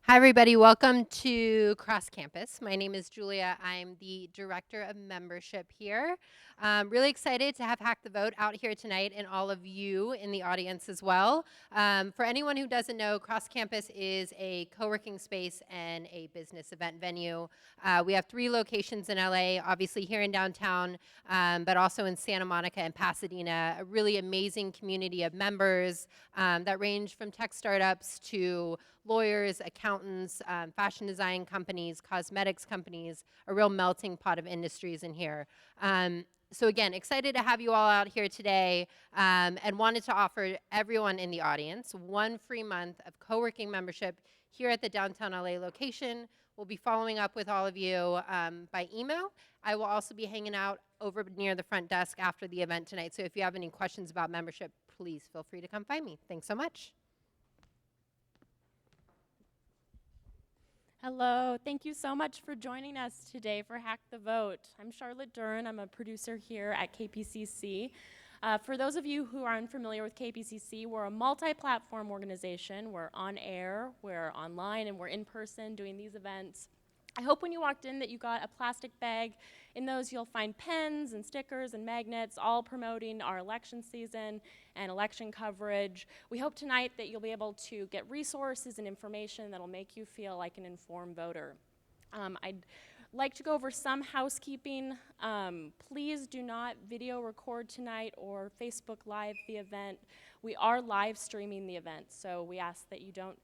Hi, everybody. Welcome to Cross Campus. My name is Julia. I'm the Director of Membership here. Really excited to have Hack the Vote out here tonight and all of you in the audience as well. For anyone who doesn't know, Cross Campus is a co-working space and a business event venue. We have 3 locations in LA, obviously here in downtown, but also in Santa Monica and Pasadena, a really amazing community of members that range from tech startups to lawyers, accountants, fashion design companies, cosmetics companies, a real melting pot of industries in here. So again, excited to have you all out here today and wanted to offer everyone in the audience 1 free month of co-working membership here at the downtown LA location. We'll be following up with all of you by email. I will also be hanging out over near the front desk after the event tonight. So if you have any questions about membership, please feel free to come find me. Thanks so much. Hello, thank you so much for joining us today for Hack the Vote. I'm Charlotte Dern, I'm a producer here at KPCC. For those of you who are unfamiliar with KPCC, we're a multi-platform organization. We're on air, we're online, and we're in person doing these events. I hope when you walked in that you got a plastic bag. In those you'll find pens and stickers and magnets, all promoting our election season and election coverage. We hope tonight that you'll be able to get resources and information that'll make you feel like an informed voter. I'd like to go over some housekeeping. Please do not video record tonight or Facebook Live the event. We are live streaming the event, so we ask that you don't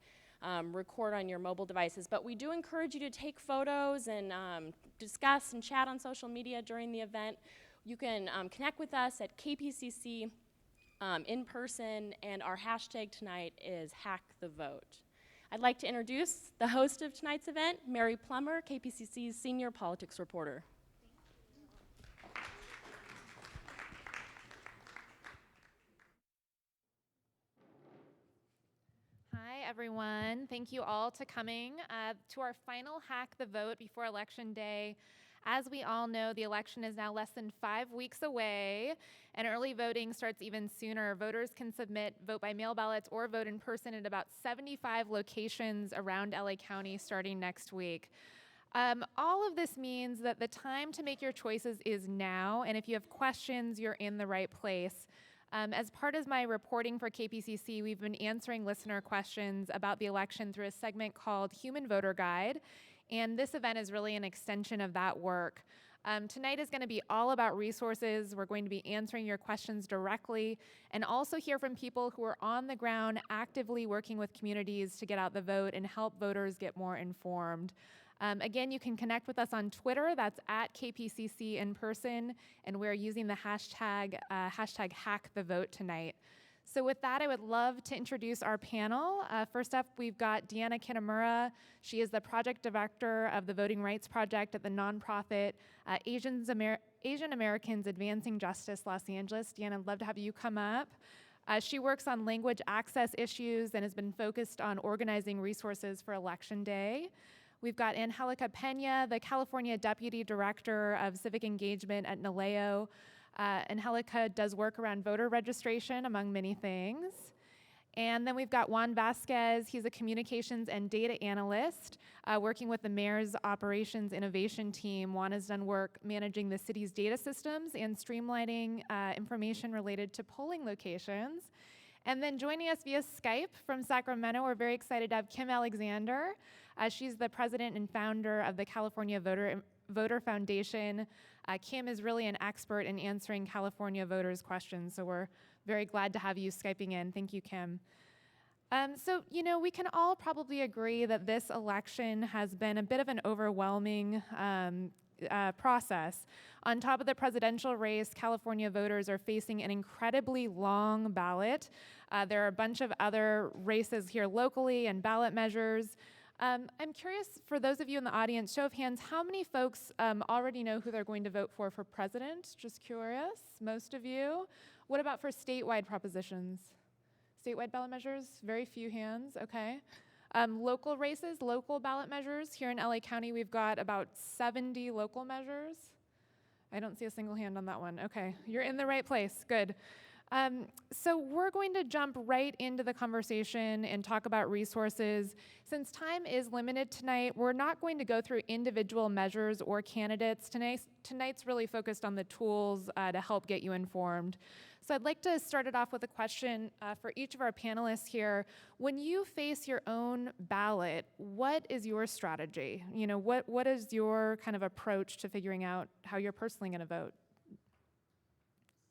record on your mobile devices. But we do encourage you to take photos and discuss and chat on social media during the event. You can connect with us at KPCC in person, and our hashtag tonight is #HackTheVote. I'd like to introduce the host of tonight's event, Mary Plummer, KPCC's senior politics reporter. Hi, everyone. Thank you all to coming to our final Hack the Vote before Election Day. As we all know, the election is now less than 5 weeks away, and early voting starts even sooner. Voters can submit vote by mail ballots or vote in person at about 75 locations around LA County starting next week. All of this means that the time to make your choices is now, and if you have questions, you're in the right place. As part of my reporting for KPCC, we've been answering listener questions about the election through a segment called Human Voter Guide, and this event is really an extension of that work. Tonight is going to be all about resources. We're going to be answering your questions directly and also hear from people who are on the ground actively working with communities to get out the vote and help voters get more informed. Again, you can connect with us on Twitter. That's at KPCC in person, and we're using the hashtag #HackTheVote tonight. So with that, I would love to introduce our panel. First up, we've got Deanna Kitamura. She is the project director of the Voting Rights Project at the nonprofit Asian Americans Advancing Justice Los Angeles. Deanna, I'd love to have you come up. She works on language access issues and has been focused on organizing resources for Election Day. We've got Angelica Pena, the California Deputy Director of Civic Engagement at NALEO. Angelica does work around voter registration, among many things. And then we've got Juan Vasquez. He's a communications and data analyst working with the mayor's operations innovation team. Juan has done work managing the city's data systems and streamlining information related to polling locations. And then joining us via Skype from Sacramento, we're very excited to have Kim Alexander. She's the president and founder of the California Voter Foundation. Kim is really an expert in answering California voters' questions, so we're very glad to have you Skyping in. Thank you, Kim. So, we can all probably agree that this election has been a bit of an overwhelming process. On top of the presidential race, California voters are facing an incredibly long ballot. There are a bunch of other races here locally and ballot measures. I'm curious, for those of you in the audience, show of hands, how many folks already know who they're going to vote for president? Just curious. Most of you. What about for statewide propositions? Statewide ballot measures? Very few hands. Okay. Local races, local ballot measures. Here in LA County, we've got about 70 local measures. I don't see a single hand on that one. Okay, you're in the right place. Good. So we're going to jump right into the conversation and talk about resources. Since time is limited tonight, we're not going to go through individual measures or candidates. Tonight's really focused on the tools to help get you informed. So I'd like to start it off with a question for each of our panelists here. When you face your own ballot, what is your strategy? You know, what is your kind of approach to figuring out how you're personally going to vote?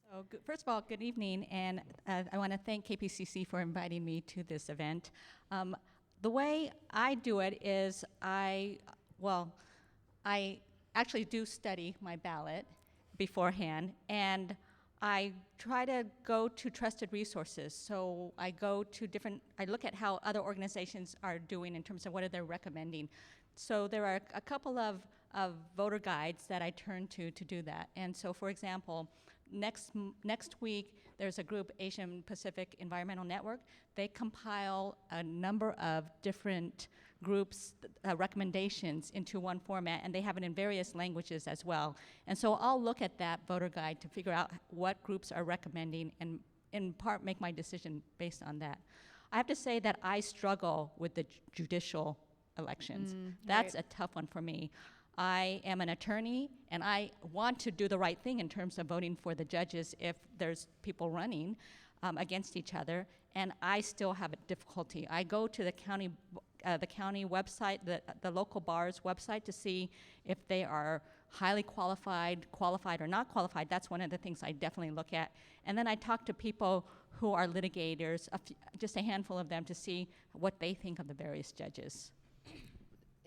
So first of all, good evening, and I want to thank KPCC for inviting me to this event. The way I do it is I actually do study my ballot beforehand, and I try to go to trusted resources. So I look at how other organizations are doing in terms of what are they recommending. So there are a couple of voter guides that I turn to do that. And so, for example, next week, there's a group, Asian Pacific Environmental Network. They compile a number of different groups' recommendations into one format, and they have it in various languages as well. And so I'll look at that voter guide to figure out what groups are recommending and in part make my decision based on that. I have to say that I struggle with the judicial elections. That's a tough one for me. I am an attorney, and I want to do the right thing in terms of voting for the judges if there's people running against each other, and I still have a difficulty. I go to the county website, the local bar's website, to see if they are highly qualified or not qualified. That's one of the things I definitely look at. And then I talk to people who are litigators, just a handful of them, to see what they think of the various judges.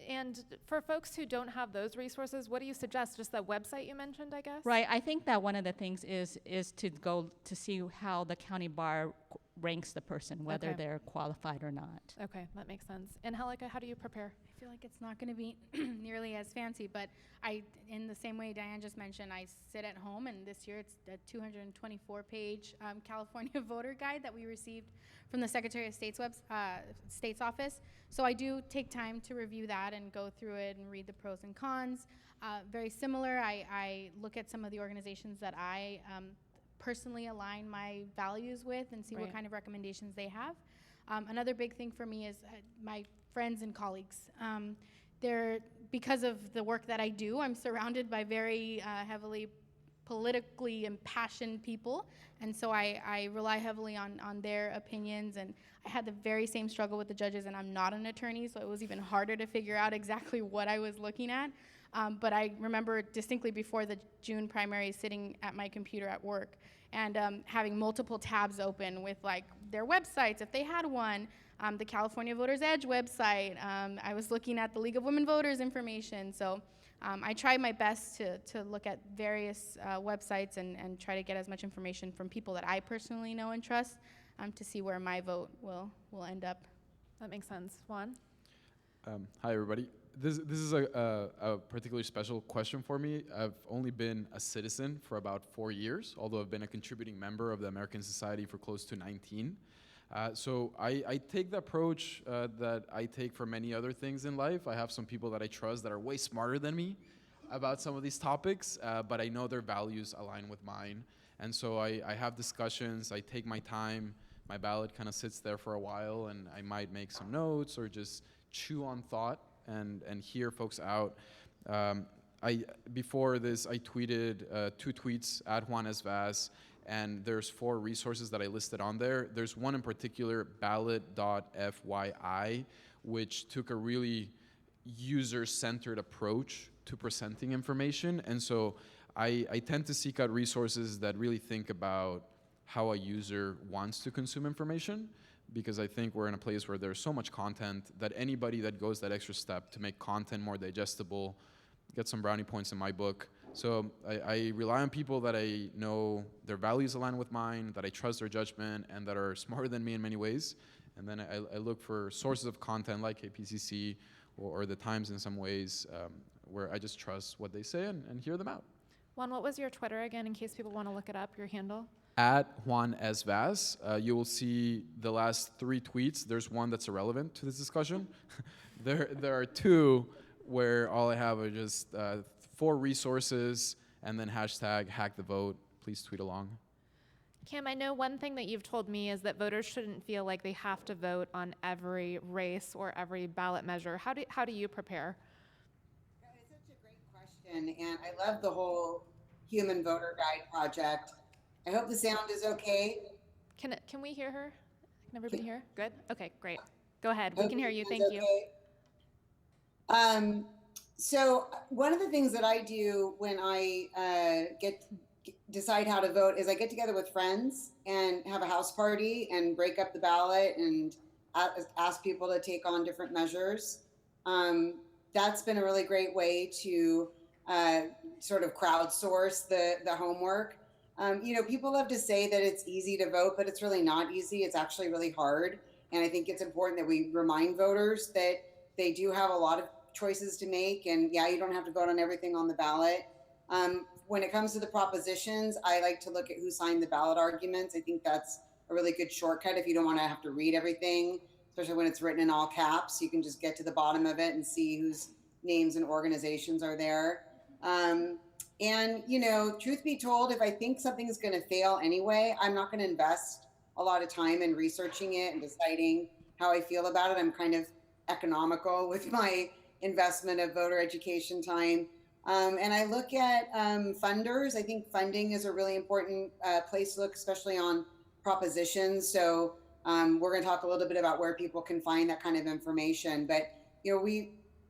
And for folks who don't have those resources, what do you suggest? Just that website you mentioned, I guess? Right. I think that one of the things is to go to see how the county bar ranks the person, whether Okay. they're qualified or not. Okay, that makes sense. And Helika, how do you prepare? I feel like it's not going to be nearly as fancy, but in the same way Diane just mentioned, I sit at home, and this year it's a 224-page California voter guide that we received from the Secretary of State's State's office. So I do take time to review that and go through it and read the pros and cons. Very similar, I look at some of the organizations that I personally align my values with and see what kind of recommendations they have. Another big thing for me is my friends and colleagues. Because of the work that I do, I'm surrounded by very heavily politically impassioned people, and so I rely heavily on their opinions. And I had the very same struggle with the judges, and I'm not an attorney, so it was even harder to figure out exactly what I was looking at. But I remember distinctly before the June primary sitting at my computer at work and having multiple tabs open with like their websites, if they had one, the California Voters Edge website. I was looking at the League of Women Voters information. So I try my best to look at various websites and try to get as much information from people that I personally know and trust to see where my vote will end up. That makes sense. Juan? Hi, everybody. This is a particularly special question for me. I've only been a citizen for about 4 years, although I've been a contributing member of the American Society for close to 19. So I take the approach that I take for many other things in life. I have some people that I trust that are way smarter than me about some of these topics, but I know their values align with mine. And so I have discussions, I take my time, my ballot kind of sits there for a while, and I might make some notes or just chew on thought and hear folks out. Before this, I tweeted 2 tweets at Juan S. Vaz, and there's 4 resources that I listed on there. There's one in particular, ballot.fyi, which took a really user-centered approach to presenting information. And so I tend to seek out resources that really think about how a user wants to consume information, because I think we're in a place where there's so much content that anybody that goes that extra step to make content more digestible gets some brownie points in my book. So I rely on people that I know their values align with mine, that I trust their judgment, and that are smarter than me in many ways. And then I look for sources of content like KPCC or the Times in some ways, where I just trust what they say and hear them out. Juan, what was your Twitter again, in case people want to look it up, your handle? At Juan S. Vaz, you will see the last 3 tweets. There's one that's irrelevant to this discussion. There are 2 where all I have are just 4 resources and then hashtag hack the vote. Please tweet along. Kim, I know one thing that you've told me is that voters shouldn't feel like they have to vote on every race or every ballot measure. How do you prepare? Yeah, it's such a great question, and I love the whole human voter guide project. I hope the sound is okay. Can we hear her? Can everybody Can- hear? Good? Okay, great. Go ahead. We Hope can hear you. the Thank sound's you. okay. So one of the things that I do when I decide how to vote is I get together with friends and have a house party and break up the ballot and ask people to take on different measures. That's been a really great way to sort of crowdsource the homework. People love to say that it's easy to vote, but it's really not easy. It's actually really hard. And I think it's important that we remind voters that they do have a lot of choices to make. And yeah, you don't have to vote on everything on the ballot. When it comes to the propositions, I like to look at who signed the ballot arguments. I think that's a really good shortcut if you don't want to have to read everything, especially when it's written in all caps. You can just get to the bottom of it and see whose names and organizations are there. Truth be told, if I think something is going to fail anyway, I'm not going to invest a lot of time in researching it and deciding how I feel about it. I'm kind of economical with my investment of voter education time. And I look at funders. I think funding is a really important place to look, especially on propositions. So we're going to talk a little bit about where people can find that kind of information. But,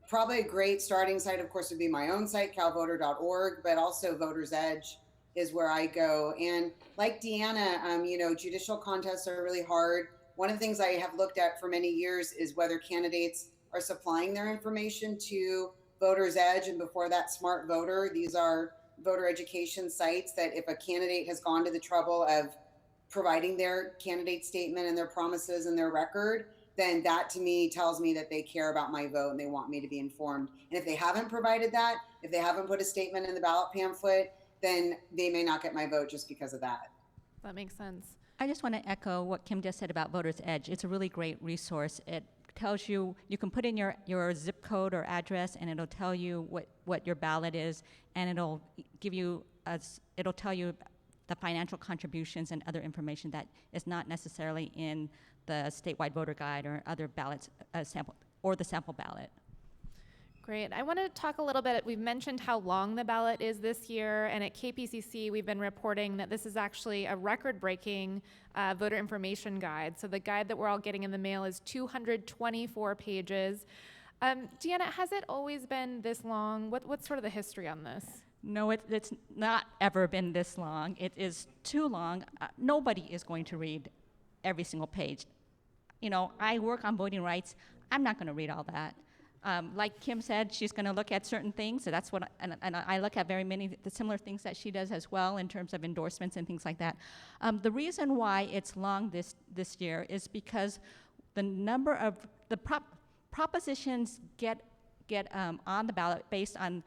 probably a great starting site, of course, would be my own site, calvoter.org, but also Voters Edge is where I go. And like Deanna, judicial contests are really hard. One of the things I have looked at for many years is whether candidates are supplying their information to Voters Edge, and before that, Smart Voter. These are voter education sites that if a candidate has gone to the trouble of providing their candidate statement and their promises and their record, then that to me tells me that they care about my vote and they want me to be informed. And if they haven't provided that, if they haven't put a statement in the ballot pamphlet, then they may not get my vote just because of that. That makes sense. I just want to echo what Kim just said about Voters Edge. It's a really great resource. It tells you, you can put in your zip code or address, and it'll tell you what your ballot is, and it'll give you, it'll tell you the financial contributions and other information that is not necessarily in the statewide voter guide or other ballots, sample ballot. Great. I want to talk a little bit. We've mentioned how long the ballot is this year, and at KPCC, we've been reporting that this is actually a record-breaking voter information guide. So the guide that we're all getting in the mail is 224 pages. Deanna, has it always been this long? What's sort of the history on this? No, it's not ever been this long. It is too long. Nobody is going to read every single page. I work on voting rights. I'm not going to read all that. Like Kim said, she's going to look at certain things, so that's what, and I look at very many the similar things that she does as well in terms of endorsements and things like that. The reason why it's long this year is because the number of the propositions get on the ballot based on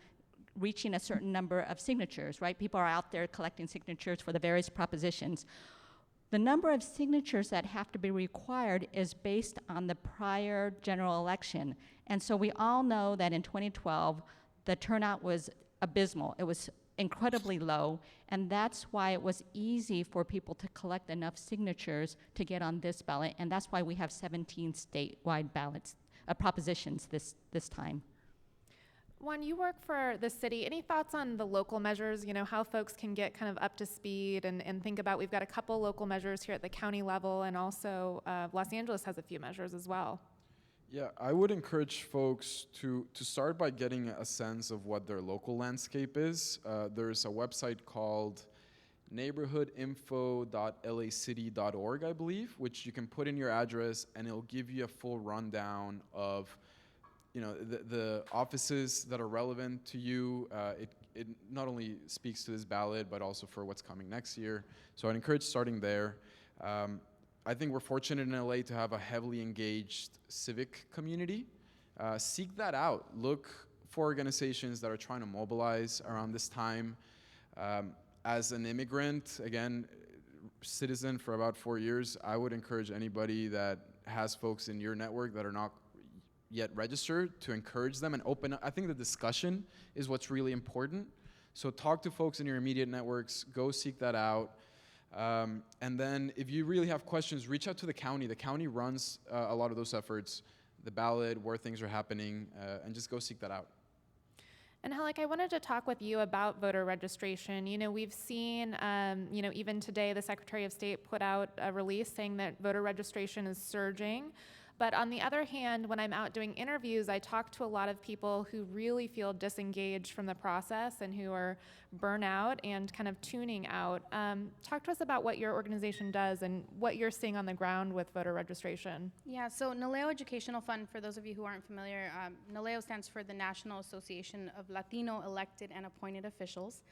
reaching a certain number of signatures, right? People are out there collecting signatures for the various propositions. The number of signatures that have to be required is based on the prior general election. And so we all know that in 2012, the turnout was abysmal. It was incredibly low, and that's why it was easy for people to collect enough signatures to get on this ballot, and that's why we have 17 statewide ballots, propositions this time. Juan, you work for the city. Any thoughts on the local measures, how folks can get kind of up to speed and think about, we've got a couple local measures here at the county level, and also Los Angeles has a few measures as well. Yeah, I would encourage folks to start by getting a sense of what their local landscape is. There's a website called neighborhoodinfo.lacity.org, I believe, which you can put in your address, and it'll give you a full rundown of the offices that are relevant to you. It not only speaks to this ballot, but also for what's coming next year. So I'd encourage starting there. I think we're fortunate in LA to have a heavily engaged civic community. Seek that out. Look for organizations that are trying to mobilize around this time. As an immigrant, again, citizen for about 4 years, I would encourage anybody that has folks in your network that are not yet registered to encourage them and open up. I think the discussion is what's really important. So talk to folks in your immediate networks, go seek that out. And then if you really have questions, reach out to the county. The county runs a lot of those efforts, the ballot, where things are happening, and just go seek that out. And Halek, I wanted to talk with you about voter registration. You know, we've seen, even today, the Secretary of State put out a release saying that voter registration is surging. But on the other hand, when I'm out doing interviews, I talk to a lot of people who really feel disengaged from the process and who are burnout and kind of tuning out. Talk to us about what your organization does and what you're seeing on the ground with voter registration. Yeah, so NALEO Educational Fund, for those of you who aren't familiar, NALEO stands for the National Association of Latino Elected and Appointed Officials.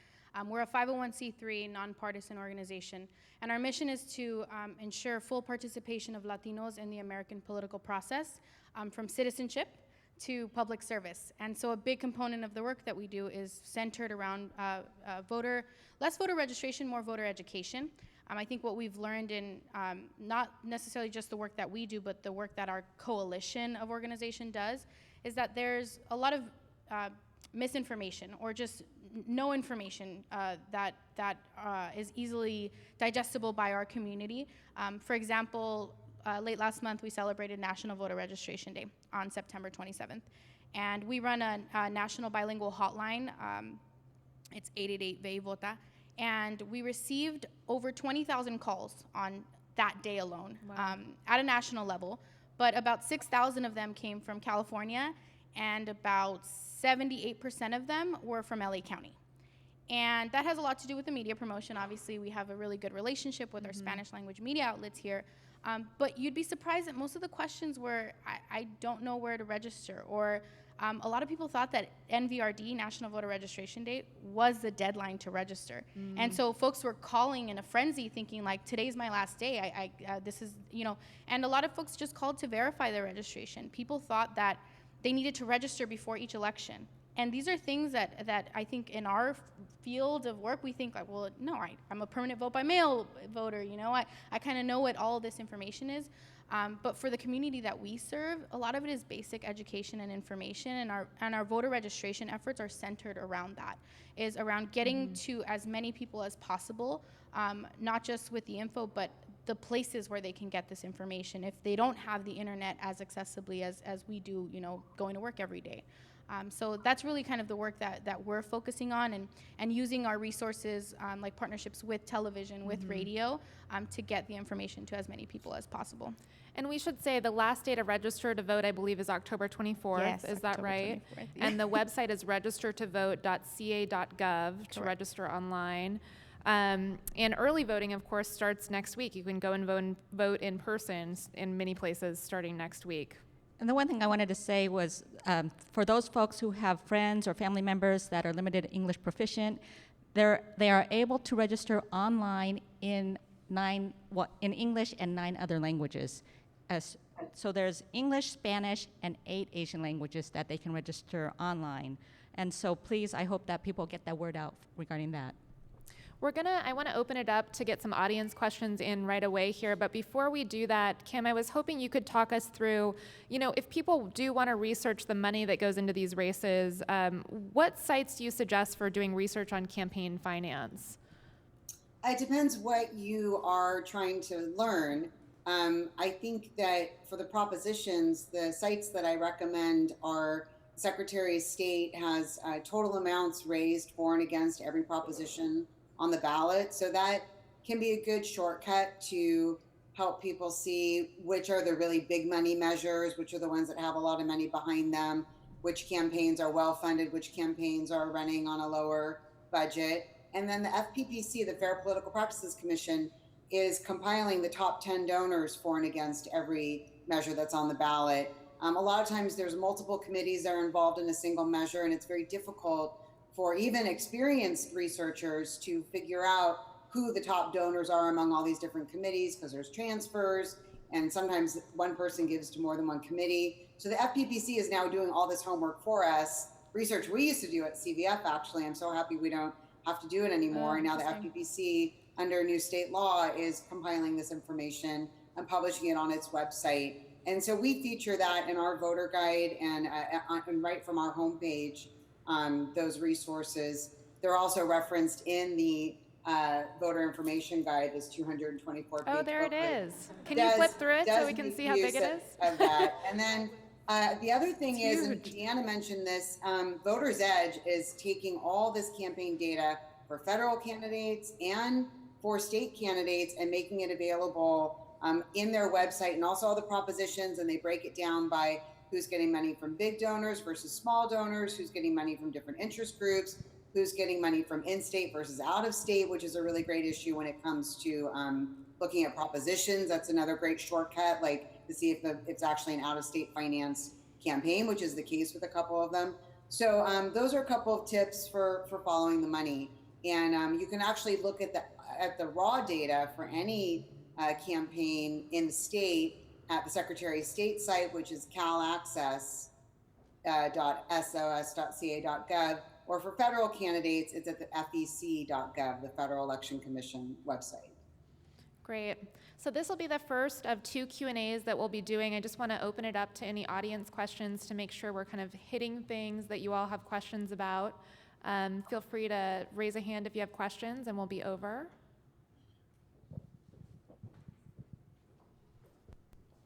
We're a 501c3 nonpartisan organization, and our mission is to ensure full participation of Latinos in the American political process, from citizenship to public service. And so a big component of the work that we do is centered around less voter registration, more voter education. I think what we've learned in not necessarily just the work that we do, but the work that our coalition of organization does, is that there's a lot of misinformation or just no information that is easily digestible by our community. For example, late last month we celebrated National Voter Registration Day on September 27th. And we run a national bilingual hotline. It's 888-VEI-VOTA. And we received over 20,000 calls on that day alone. Wow. At a national level. But about 6,000 of them came from California, and about 78% of them were from LA County. And that has a lot to do with the media promotion. Obviously, we have a really good relationship with our Spanish language media outlets here. But you'd be surprised that most of the questions were, I don't know where to register, or a lot of people thought that NVRD, National Voter Registration Date, was the deadline to register. And so folks were calling in a frenzy thinking like, today's my last day, this is, and a lot of folks just called to verify their registration. People thought that they needed to register before each election. And these are things that I think in our field of work, we think like, well, no, I'm a permanent vote by mail voter, I kind of know what all of this information is. But for the community that we serve, a lot of it is basic education and information, and our voter registration efforts are centered around that, is around getting to as many people as possible, not just with the info, but the places where they can get this information if they don't have the internet as accessibly as we do, going to work every day. So that's really kind of the work that we're focusing on, and using our resources, like partnerships with television, with radio, to get the information to as many people as possible. And we should say the last day to register to vote, I believe, is October 24th. Yes, is that October right? 24th. And the website is registertovote.ca.gov to register online. And early voting, of course, starts next week. You can go and vote in person in many places starting next week. And the one thing I wanted to say was, for those folks who have friends or family members that are limited English proficient, they are able to register online in English and 9 other languages. So there's English, Spanish, and 8 Asian languages that they can register online. And so please, I hope that people get that word out regarding that. I want to open it up to get some audience questions in right away here. But before we do that, Kim, I was hoping you could talk us through, if people do want to research the money that goes into these races, what sites do you suggest for doing research on campaign finance? It depends what you are trying to learn. I think that for the propositions, the sites that I recommend are Secretary of State has total amounts raised for and against every proposition on the ballot. So that can be a good shortcut to help people see which are the really big money measures, which are the ones that have a lot of money behind them, which campaigns are well funded, which campaigns are running on a lower budget. And then the FPPC, the Fair Political Practices Commission, is compiling the top 10 donors for and against every measure that's on the ballot. A lot of times there's multiple committees that are involved in a single measure, and it's very difficult for even experienced researchers to figure out who the top donors are among all these different committees, because there's transfers, and sometimes one person gives to more than one committee. So the FPPC is now doing all this homework for us, research we used to do at CVF, actually. I'm so happy we don't have to do it anymore. And now the FPPC, under new state law, is compiling this information and publishing it on its website. And so we feature that in our voter guide and right from our homepage. Those resources. They're also referenced in the voter information guide, this 224 page Oh, there it booklet, is. Can you flip through it so does we can make see how big use it is? of that. And then the other thing It's is, and huge. Deanna mentioned this, Voters Edge is taking all this campaign data for federal candidates and for state candidates and making it available in their website, and also all the propositions, and they break it down by who's getting money from big donors versus small donors, who's getting money from different interest groups, who's getting money from in-state versus out-of-state, which is a really great issue when it comes to looking at propositions. That's another great shortcut, like to see if it's actually an out-of-state finance campaign, which is the case with a couple of them. So those are a couple of tips for following the money. And you can actually look at the raw data for any campaign in the state at the Secretary of State site, which is calaccess.sos.ca.gov, or for federal candidates, it's at the fec.gov, the Federal Election Commission website. Great. So this will be the first of 2 Q&As that we'll be doing. I just want to open it up to any audience questions to make sure we're kind of hitting things that you all have questions about. Feel free to raise a hand if you have questions, and we'll be over.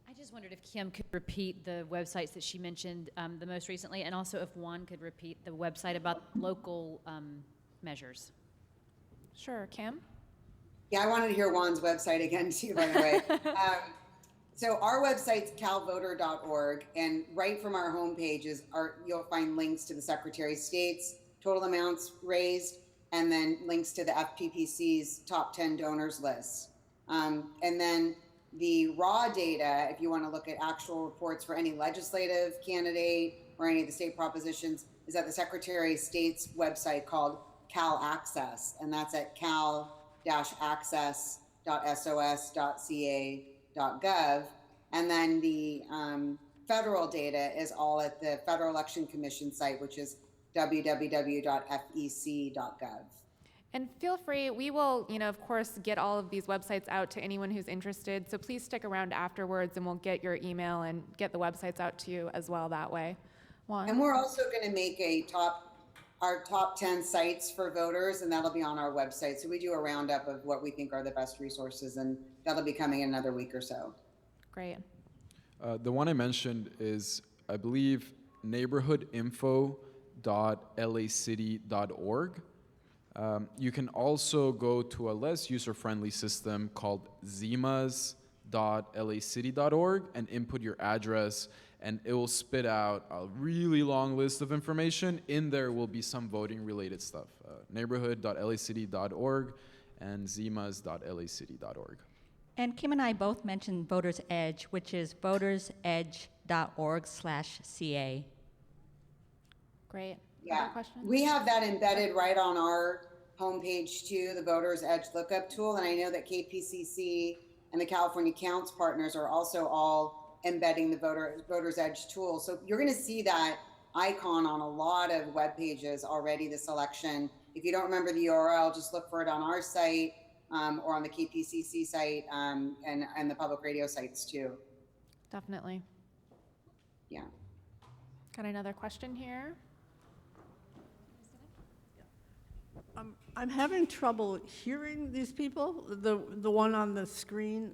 I just wondered if Kim could repeat the websites that she mentioned the most recently, and also if Juan could repeat the website about local measures. Sure, Kim? Yeah, I wanted to hear Juan's website again too, by the way. So our website's calvoter.org, and right from our homepage you'll find links to the Secretary of State's total amounts raised, and then links to the FPPC's top 10 donors list. And then the raw data, if you want to look at actual reports for any legislative candidate or any of the state propositions, is at the Secretary of State's website called Cal Access, and that's at cal-access.sos.ca.gov. And then the federal data is all at the Federal Election Commission site, which is www.fec.gov. And feel free, we will, of course, get all of these websites out to anyone who's interested. So please stick around afterwards, and we'll get your email and get the websites out to you as well that way. Juan? And we're also going to make our top 10 sites for voters, and that'll be on our website. So we do a roundup of what we think are the best resources, and that'll be coming in another week or so. Great. The one I mentioned is, I believe, neighborhoodinfo.lacity.org. You can also go to a less user-friendly system called zimas.lacity.org and input your address, and it will spit out a really long list of information. In there will be some voting-related stuff. Neighborhood.lacity.org and zimas.lacity.org. And Kim and I both mentioned Voters Edge, which is votersedge.org/ca. Great. Yeah, Other questions? we have that embedded right on our homepage too, the Voters Edge lookup tool. And I know that KPCC and the California Counts partners are also all embedding the Voters Edge tool. So you're going to see that icon on a lot of web pages already this election. If you don't remember the URL, just look for it on our site or on the KPCC site and the public radio sites too. Definitely. Yeah. Got another question here. I'm having trouble hearing these people, the one on the screen.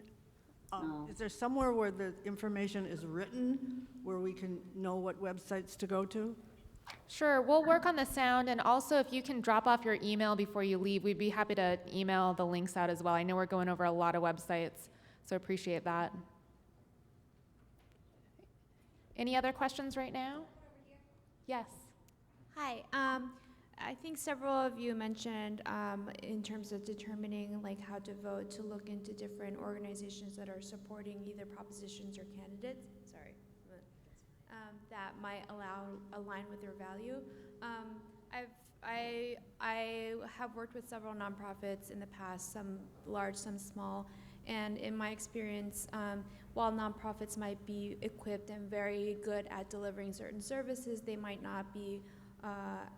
Is there somewhere where the information is written where we can know what websites to go to? Sure, we'll work on the sound, and also if you can drop off your email before you leave, we'd be happy to email the links out as well. I know we're going over a lot of websites, so appreciate that. Any other questions right now? Yes. Hi. I think several of you mentioned in terms of determining like how to vote, to look into different organizations that are supporting either propositions or candidates. Sorry, that might align with your value. I have worked with several nonprofits in the past, some large, some small, and in my experience, while nonprofits might be equipped and very good at delivering certain services, they might not be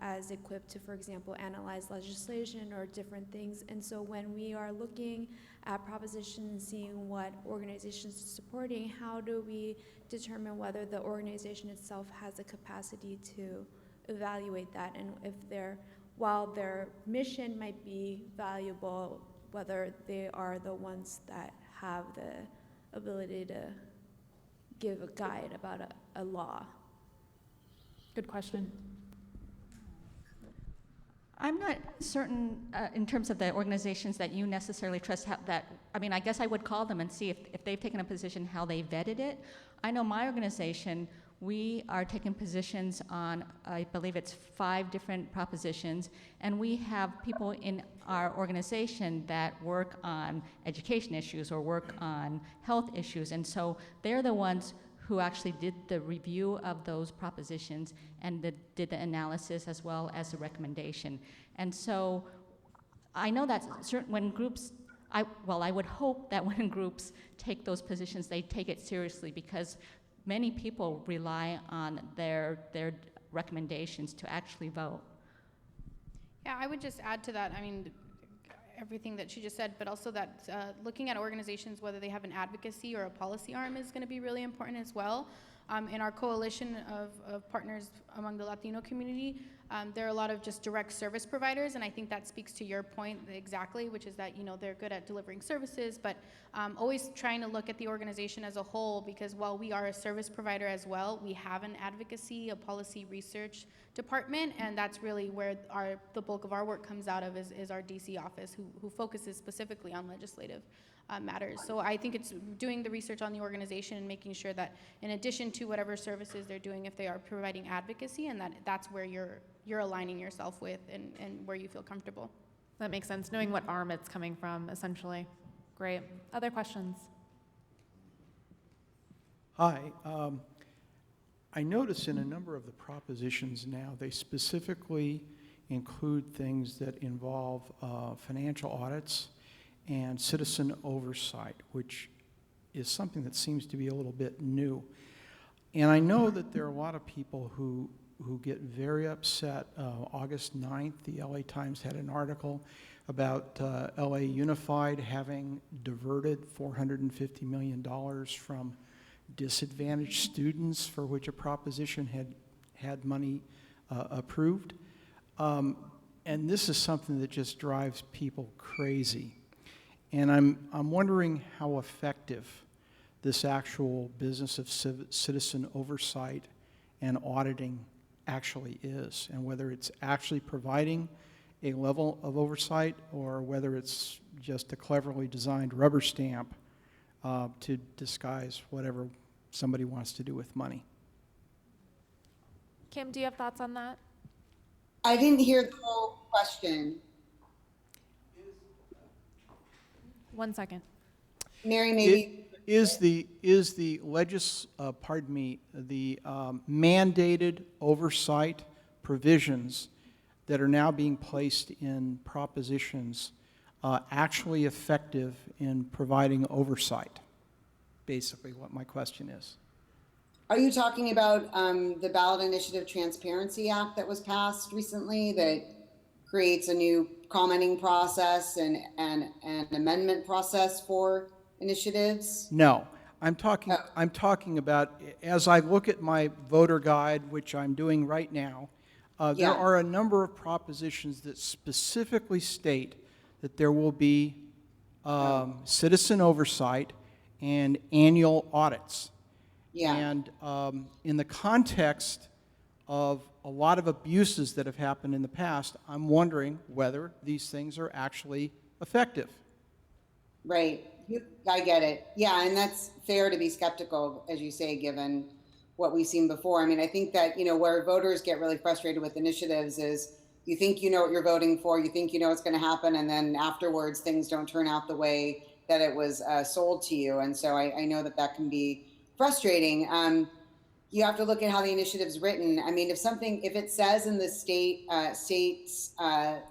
as equipped to, for example, analyze legislation or different things. And so when we are looking at propositions and seeing what organizations are supporting, how do we determine whether the organization itself has a capacity to evaluate that, and if they're while their mission might be valuable, whether they are the ones that have the ability to give a guide about a law. Good question. I'm not certain in terms of the organizations that you necessarily trust I guess I would call them and see if they've taken a position, how they vetted it. I know my organization, we are taking positions on, I believe it's 5 different propositions, and we have people in our organization that work on education issues or work on health issues, and so they're the ones who actually did the review of those propositions and did the analysis as well as the recommendation. And so I know that when groups, I would hope that when groups take those positions, they take it seriously, because many people rely on their recommendations to actually vote. Yeah, I would just add to that, I mean, everything that she just said, but also that looking at organizations, whether they have an advocacy or a policy arm, is going to be really important as well. In our coalition of partners among the Latino community, there are a lot of just direct service providers, and I think that speaks to your point exactly, which is that, you know, they're good at delivering services, but always trying to look at the organization as a whole, because while we are a service provider as well, we have an advocacy, a policy research department, and that's really where the bulk of our work comes out of, is our DC office, who focuses specifically on legislative matters. So I think it's doing the research on the organization and making sure that in addition to whatever services they're doing, if they are providing advocacy, and that's where you're aligning yourself with and where you feel comfortable. That makes sense, knowing what arm it's coming from, essentially. Great. Other questions? Hi. I notice in a number of the propositions now, they specifically include things that involve financial audits and citizen oversight, which is something that seems to be a little bit new. And I know that there are a lot of people who get very upset. August 9th, the LA Times had an article about LA Unified having diverted $450 million from disadvantaged students for which a proposition had money approved. And this is something that just drives people crazy. And I'm wondering how effective this actual business of citizen oversight and auditing actually is, and whether it's actually providing a level of oversight or whether it's just a cleverly designed rubber stamp to disguise whatever somebody wants to do with money. Kim, do you have thoughts on that? I didn't hear the whole question. 1 second. Mary, maybe. Is the mandated oversight provisions that are now being placed in propositions actually effective in providing oversight? Basically what my question is. Are you talking about the Ballot Initiative Transparency Act that was passed recently that creates a new commenting process and an amendment process for initiatives? No, I'm talking about, as I look at my voter guide, which I'm doing right now, there are a number of propositions that specifically state that there will be citizen oversight and annual audits. Yeah. And in the context of a lot of abuses that have happened in the past, I'm wondering whether these things are actually effective. Right. I get it. Yeah, and that's fair to be skeptical, as you say, given what we've seen before. I mean, I think that, where voters get really frustrated with initiatives is you think you know what you're voting for, you think you know what's going to happen, and then afterwards things don't turn out the way that it was sold to you. And so I know that can be frustrating. You have to look at how the initiative's written. I mean, if it says in the state's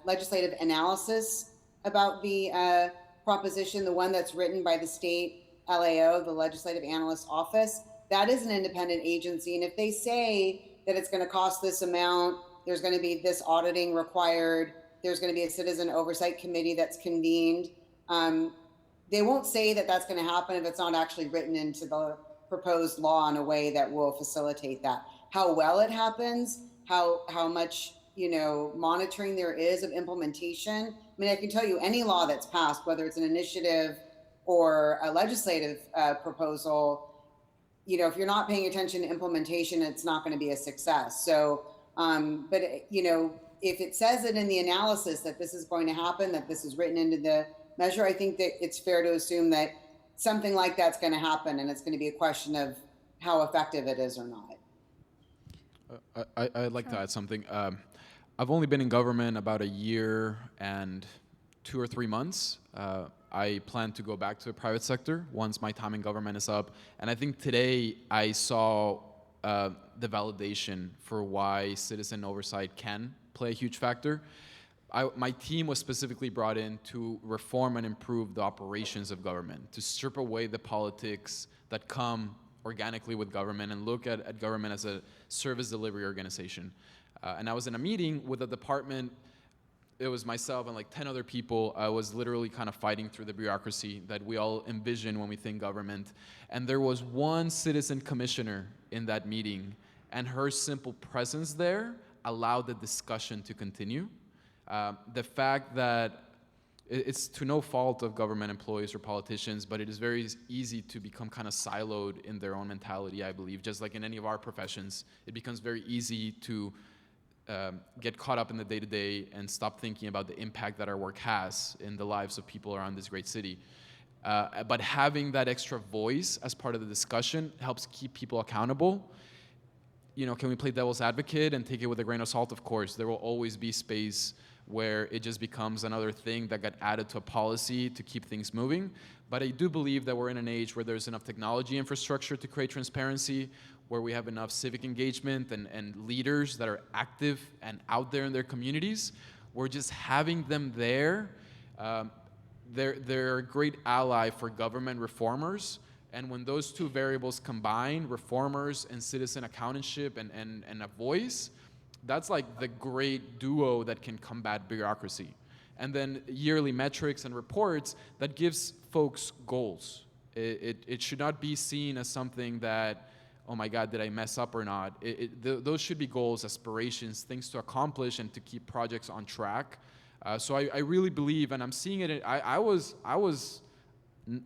legislative analysis about the proposition, the one that's written by the state LAO, the Legislative Analyst Office, that is an independent agency. And if they say that it's going to cost this amount, there's going to be this auditing required, there's going to be a citizen oversight committee that's convened, they won't say that that's going to happen if it's not actually written into the proposed law in a way that will facilitate that. How well it happens, how much monitoring there is of implementation. I mean, I can tell you any law that's passed, whether it's an initiative or a legislative proposal, if you're not paying attention to implementation, it's not going to be a success. So, but if it says it in the analysis that this is going to happen, that this is written into the measure, I think that it's fair to assume that something like that's going to happen, and it's going to be a question of how effective it is or not. I'd like to add something. I've only been in government about a year and 2 or 3 months. I plan to go back to the private sector once my time in government is up. And I think today I saw the validation for why citizen oversight can play a huge factor. My team was specifically brought in to reform and improve the operations of government, to strip away the politics that come organically with government and look at government as a service delivery organization. And I was in a meeting with a department. It was myself and like 10 other people. I was literally kind of fighting through the bureaucracy that we all envision when we think government. And there was one citizen commissioner in that meeting, and her simple presence there allowed the discussion to continue. The fact that it's to no fault of government employees or politicians, but it is very easy to become kind of siloed in their own mentality, I believe. Just like in any of our professions, it becomes very easy to get caught up in the day-to-day and stop thinking about the impact that our work has in the lives of people around this great city. But having that extra voice as part of the discussion helps keep people accountable. Can we play devil's advocate and take it with a grain of salt? Of course, there will always be space where it just becomes another thing that got added to a policy to keep things moving. But I do believe that we're in an age where there's enough technology infrastructure to create transparency, where we have enough civic engagement and leaders that are active and out there in their communities. We're just having them there. They're a great ally for government reformers. And when those two variables combine, reformers and citizen accountantship and a voice, that's like the great duo that can combat bureaucracy. And then yearly metrics and reports that gives folks goals. It should not be seen as something that, oh my God, did I mess up or not? Those should be goals, aspirations, things to accomplish and to keep projects on track. So I really believe, and I'm seeing it, I was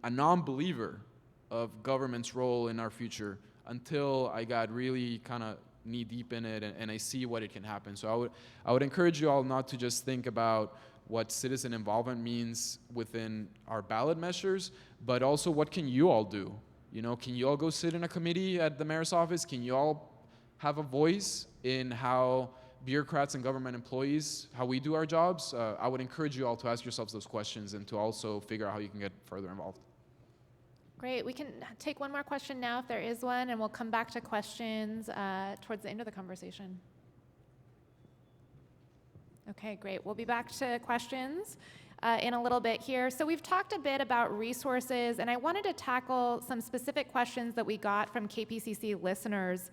a non-believer of government's role in our future until I got really kind of knee deep in it and I see what it can happen. So I would encourage you all not to just think about what citizen involvement means within our ballot measures, but also what can you all do? Can you all go sit in a committee at the mayor's office? Can you all have a voice in how bureaucrats and government employees, how we do our jobs? I would encourage you all to ask yourselves those questions and to also figure out how you can get further involved. Great. We can take one more question now if there is one, and we'll come back to questions towards the end of the conversation. Okay, great. We'll be back to questions in a little bit here. So we've talked a bit about resources, and I wanted to tackle some specific questions that we got from KPCC listeners.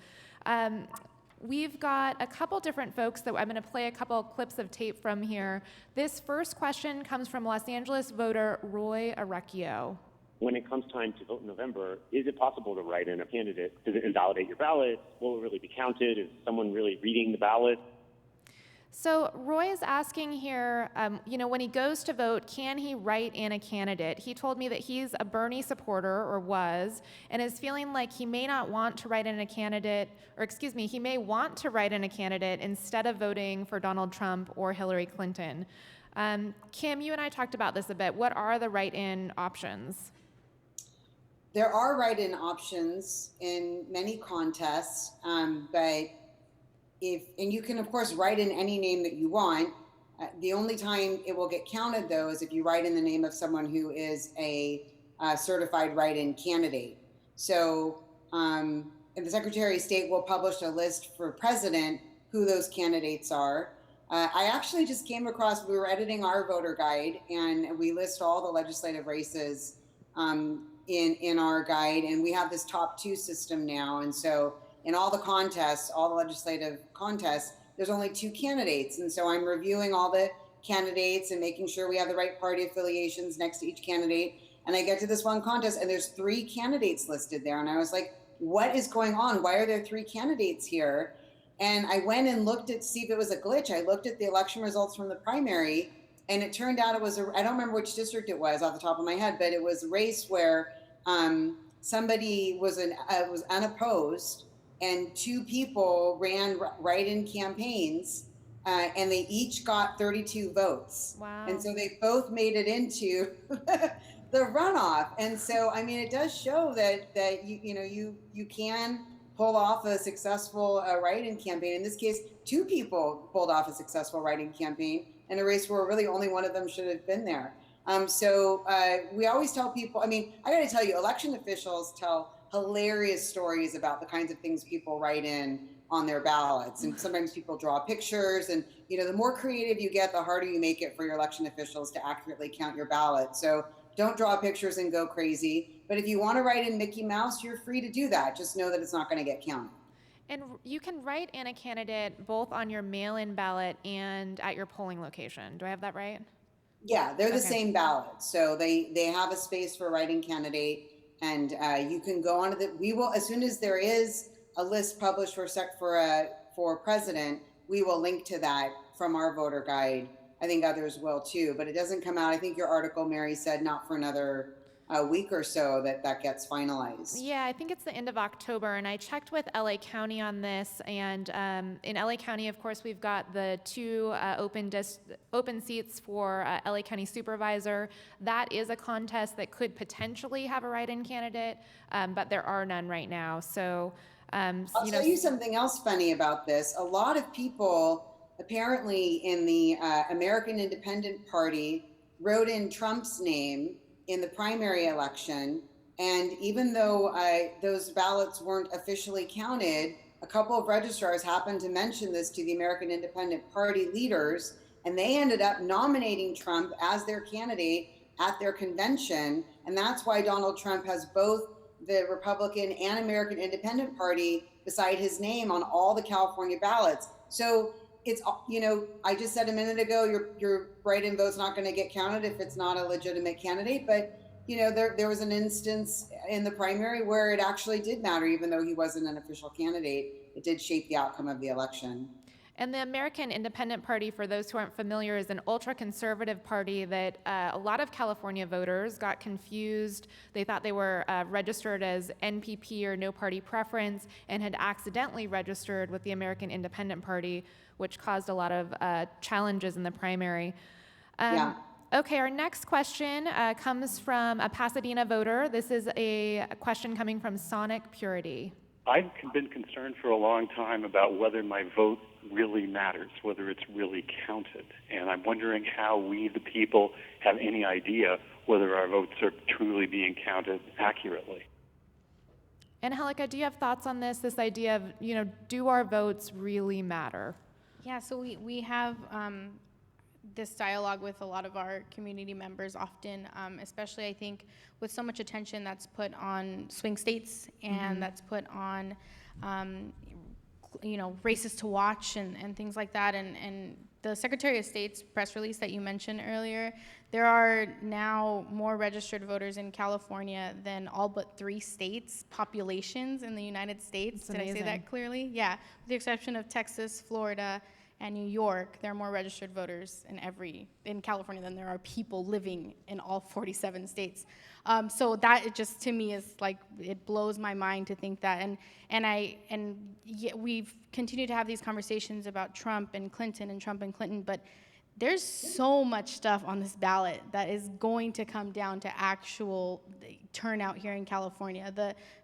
We've got a couple different folks that I'm going to play a couple clips of tape from here. This first question comes from Los Angeles voter Roy Arecchio. When it comes time to vote in November, is it possible to write in a candidate? Does it invalidate your ballot? Will it really be counted? Is someone really reading the ballot? So Roy is asking here, when he goes to vote, can he write in a candidate? He told me that he's a Bernie supporter, or was, and is feeling like he may not want to write in a candidate, he may want to write in a candidate instead of voting for Donald Trump or Hillary Clinton. Kim, you and I talked about this a bit. What are the write-in options? There are write-in options in many contests, but and you can of course write in any name that you want. The only time it will get counted though is if you write in the name of someone who is a certified write-in candidate. So and the Secretary of State will publish a list for president who those candidates are. I actually just came across, we were editing our voter guide and we list all the legislative races in our guide, and we have this top 2 system now. And so in all the contests, all the legislative contests, there's only 2 candidates. And so I'm reviewing all the candidates and making sure we have the right party affiliations next to each candidate. And I get to this one contest and there's 3 candidates listed there. And I was like, what is going on? Why are there 3 candidates here? And I went and looked to see if it was a glitch. I looked at the election results from the primary, and it turned out it was I don't remember which district it was off the top of my head, but it was a race where somebody was unopposed, and two people ran write-in campaigns, and they each got 32 votes. Wow. And so they both made it into the runoff. And so, I mean, it does show that you can pull off a successful write-in campaign. In this case, two people pulled off a successful write-in campaign in a race where really only one of them should have been there. So we always tell people, I mean, I got to tell you, election officials tell hilarious stories about the kinds of things people write in on their ballots. And sometimes people draw pictures, and the more creative you get, the harder you make it for your election officials to accurately count your ballot. So don't draw pictures and go crazy. But if you want to write in Mickey Mouse, you're free to do that. Just know that it's not going to get counted. And you can write in a candidate both on your mail-in ballot and at your polling location. Do I have that right? Yeah, they're the same ballot. So they have a space for writing candidate, and you can go on to we will, as soon as there is a list published for president, we will link to that from our voter guide. I think others will too, but it doesn't come out. I think your article, Mary, said not for another week or so that gets finalized. Yeah, I think it's the end of October, and I checked with LA County on this, and in LA County, of course, we've got the two open seats for LA County Supervisor. That is a contest that could potentially have a write-in candidate, but there are none right now. So, I'll tell you something else funny about this. A lot of people apparently in the American Independent Party wrote in Trump's name in the primary election, and even though those ballots weren't officially counted, a couple of registrars happened to mention this to the American Independent Party leaders, and they ended up nominating Trump as their candidate at their convention. And that's why Donald Trump has both the Republican and American Independent Party beside his name on all the California ballots. So it's, I just said a minute ago, your write-in vote's not going to get counted if it's not a legitimate candidate. But, there was an instance in the primary where it actually did matter, even though he wasn't an official candidate. It did shape the outcome of the election. And the American Independent Party, for those who aren't familiar, is an ultra-conservative party that a lot of California voters got confused. They thought they were registered as NPP or no party preference and had accidentally registered with the American Independent Party, which caused a lot of challenges in the primary. Yeah. Okay, our next question comes from a Pasadena voter. This is a question coming from Sonic Purity. I've been concerned for a long time about whether my vote really matters, whether it's really counted. And I'm wondering how we, the people, have any idea whether our votes are truly being counted accurately. Angelica, do you have thoughts on this idea of, do our votes really matter? Yeah, so we have this dialogue with a lot of our community members often, especially I think with so much attention that's put on swing states and that's put on, races to watch and things like that. And the Secretary of State's press release that you mentioned earlier, there are now more registered voters in California than all but 3 states' populations in the United States. Did I say that clearly? Yeah, with the exception of Texas, Florida, and New York. There are more registered voters in California than there are people living in all 47 states. So that, it just, to me, is like, it blows my mind to think that. And we've continued to have these conversations about Trump and Clinton, but there's so much stuff on this ballot that is going to come down to actual turnout here in California.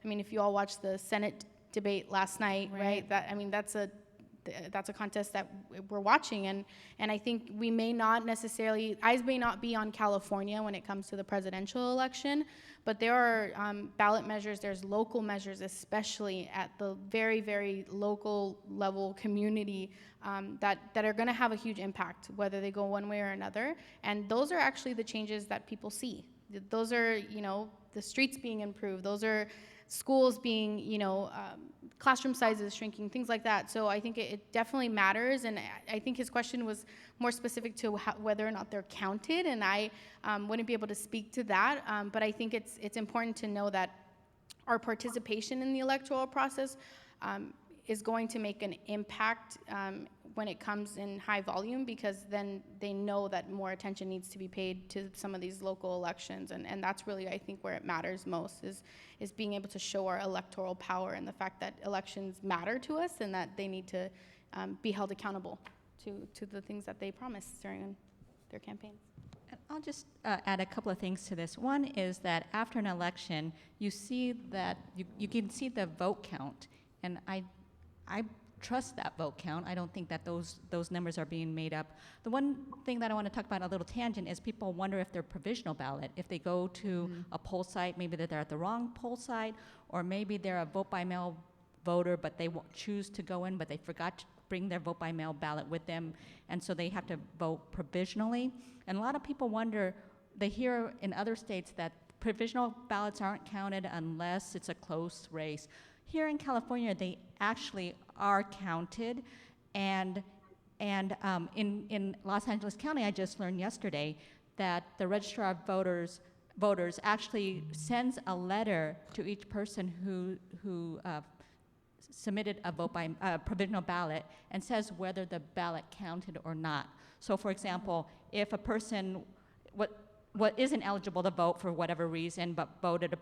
If you all watched the Senate debate last night, right? That's a contest that we're watching, and I think we may not necessarily, eyes may not be on California when it comes to the presidential election, but there are ballot measures, there's local measures, especially at the very, very local level community that are gonna have a huge impact, whether they go one way or another, and those are actually the changes that people see. Those are, the streets being improved, those are schools being, classroom sizes shrinking, things like that. So I think it definitely matters, and I think his question was more specific to whether or not they're counted, and I wouldn't be able to speak to that, but I think it's important to know that our participation in the electoral process is going to make an impact when it comes in high volume, because then they know that more attention needs to be paid to some of these local elections. And that's really, I think, where it matters most is being able to show our electoral power and the fact that elections matter to us and that they need to be held accountable to the things that they promised during their campaigns. I'll just add a couple of things to this. One is that after an election, you see that you can see the vote count, and I trust that vote count. I don't think that those numbers are being made up. The one thing that I want to talk about, a little tangent, is people wonder if they're provisional ballot. If they go to a poll site, maybe that they're at the wrong poll site, or maybe they're a vote by mail voter, but they choose to go in, but they forgot to bring their vote by mail ballot with them, and so they have to vote provisionally. And a lot of people wonder, they hear in other states that provisional ballots aren't counted unless it's a close race. Here in California, they actually are counted, and in Los Angeles County, I just learned yesterday that the registrar of voters actually sends a letter to each person who submitted a vote by provisional ballot and says whether the ballot counted or not. So, for example, if a person what isn't eligible to vote for whatever reason but voted a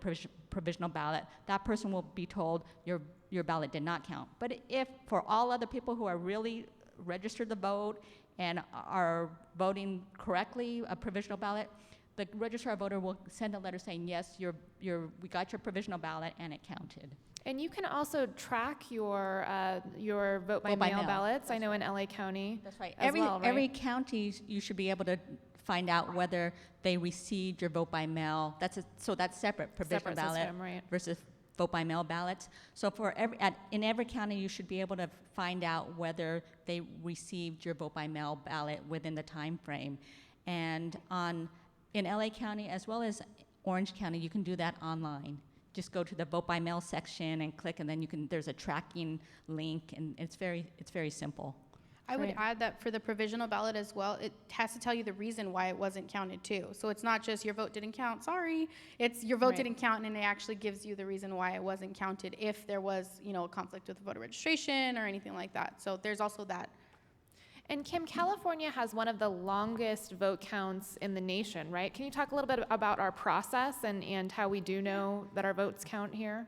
provisional ballot, that person will be told your ballot did not count. But if for all other people who are really registered to vote and are voting correctly, a provisional ballot, the registrar voter will send a letter saying, yes, we got your provisional ballot and it counted. And you can also track your vote by mail ballots. I know in LA County. That's right. Right? Every county, you should be able to find out whether they received your vote by mail. That's separate, provisional ballot system, right. versus vote by mail ballots. So in every county, you should be able to find out whether they received your vote by mail ballot within the time frame. And in LA County as well as Orange County, you can do that online. Just go to the vote by mail section and click, and then there's a tracking link, and it's very simple. I would add that for the provisional ballot as well, it has to tell you the reason why it wasn't counted too. So it's not just your vote didn't count, sorry. It's your vote didn't count, and it actually gives you the reason why it wasn't counted if there was, a conflict with voter registration or anything like that. So there's also that. And Kim, California has one of the longest vote counts in the nation, right? Can you talk a little bit about our process and how we do know that our votes count here?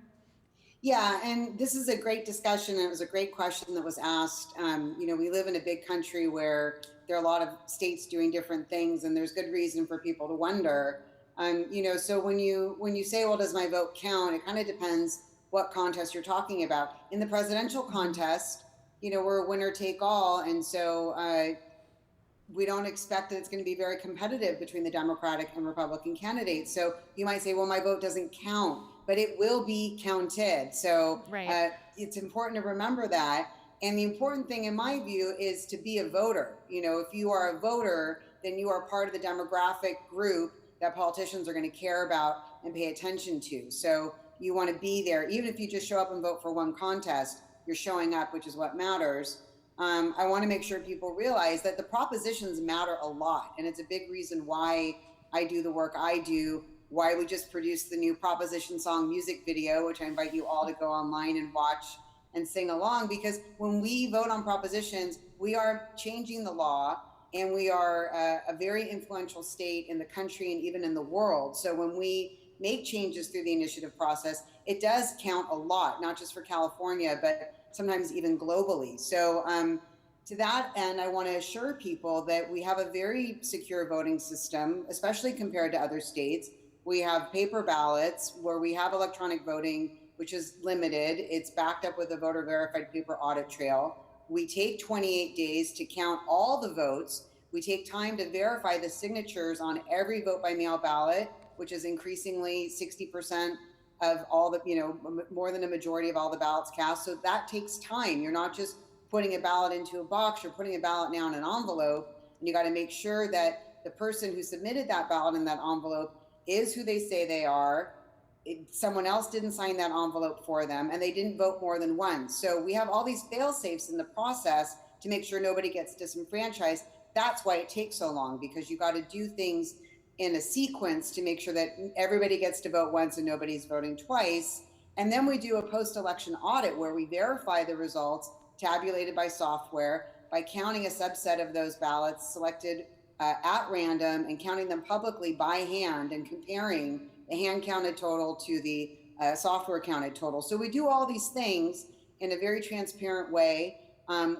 Yeah, and this is a great discussion, and it was a great question that was asked. We live in a big country where there are a lot of states doing different things, and there's good reason for people to wonder. So when you say, well, does my vote count? It kind of depends what contest you're talking about. In the presidential contest, we're a winner take all, and so we don't expect that it's going to be very competitive between the Democratic and Republican candidates. So you might say, well, my vote doesn't count, but it will be counted. So it's important to remember that. And the important thing in my view is to be a voter. If you are a voter, then you are part of the demographic group that politicians are going to care about and pay attention to. So you want to be there. Even if you just show up and vote for one contest, you're showing up, which is what matters. I want to make sure people realize that the propositions matter a lot. And it's a big reason why I do the work I do, why we just produced the new Proposition Song music video, which I invite you all to go online and watch and sing along, because when we vote on propositions, we are changing the law, and we are a very influential state in the country and even in the world. So when we make changes through the initiative process, it does count a lot, not just for California, but sometimes even globally. So to that end, I want to assure people that we have a very secure voting system, especially compared to other states. We have paper ballots where we have electronic voting, which is limited. It's backed up with a voter verified paper audit trail. We take 28 days to count all the votes. We take time to verify the signatures on every vote by mail ballot, which is increasingly 60% of all the, more than a majority of all the ballots cast. So that takes time. You're not just putting a ballot into a box, you're putting a ballot now in an envelope, and you got to make sure that the person who submitted that ballot in that envelope is who they say they are. Someone else didn't sign that envelope for them, and they didn't vote more than once. So we have all these fail-safes in the process to make sure nobody gets disenfranchised. That's why it takes so long, because you got to do things in a sequence to make sure that everybody gets to vote once and nobody's voting twice. And then we do a post-election audit where we verify the results tabulated by software by counting a subset of those ballots selected at random and counting them publicly by hand and comparing the hand counted total to the software counted total. So we do all these things in a very transparent way.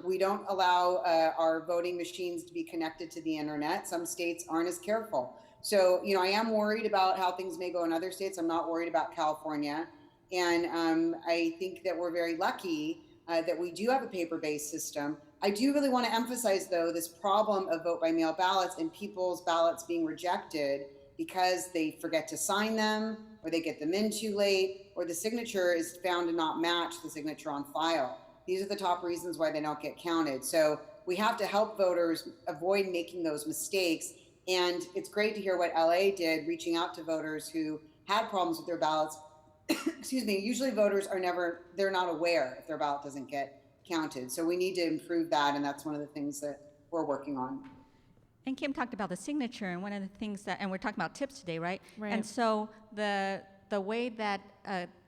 We don't allow our voting machines to be connected to the internet. Some states aren't as careful. So, I am worried about how things may go in other states. I'm not worried about California. And I think that we're very lucky that we do have a paper-based system. I do really want to emphasize, though, this problem of vote-by-mail ballots and people's ballots being rejected because they forget to sign them, or they get them in too late, or the signature is found to not match the signature on file. These are the top reasons why they don't get counted. So we have to help voters avoid making those mistakes. And it's great to hear what LA did, reaching out to voters who had problems with their ballots. Excuse me, usually voters they're not aware if their ballot doesn't get counted. So we need to improve that, and that's one of the things that we're working on. And Kim talked about the signature, and one of the things that, and we're talking about tips today, right? Right. And so the way that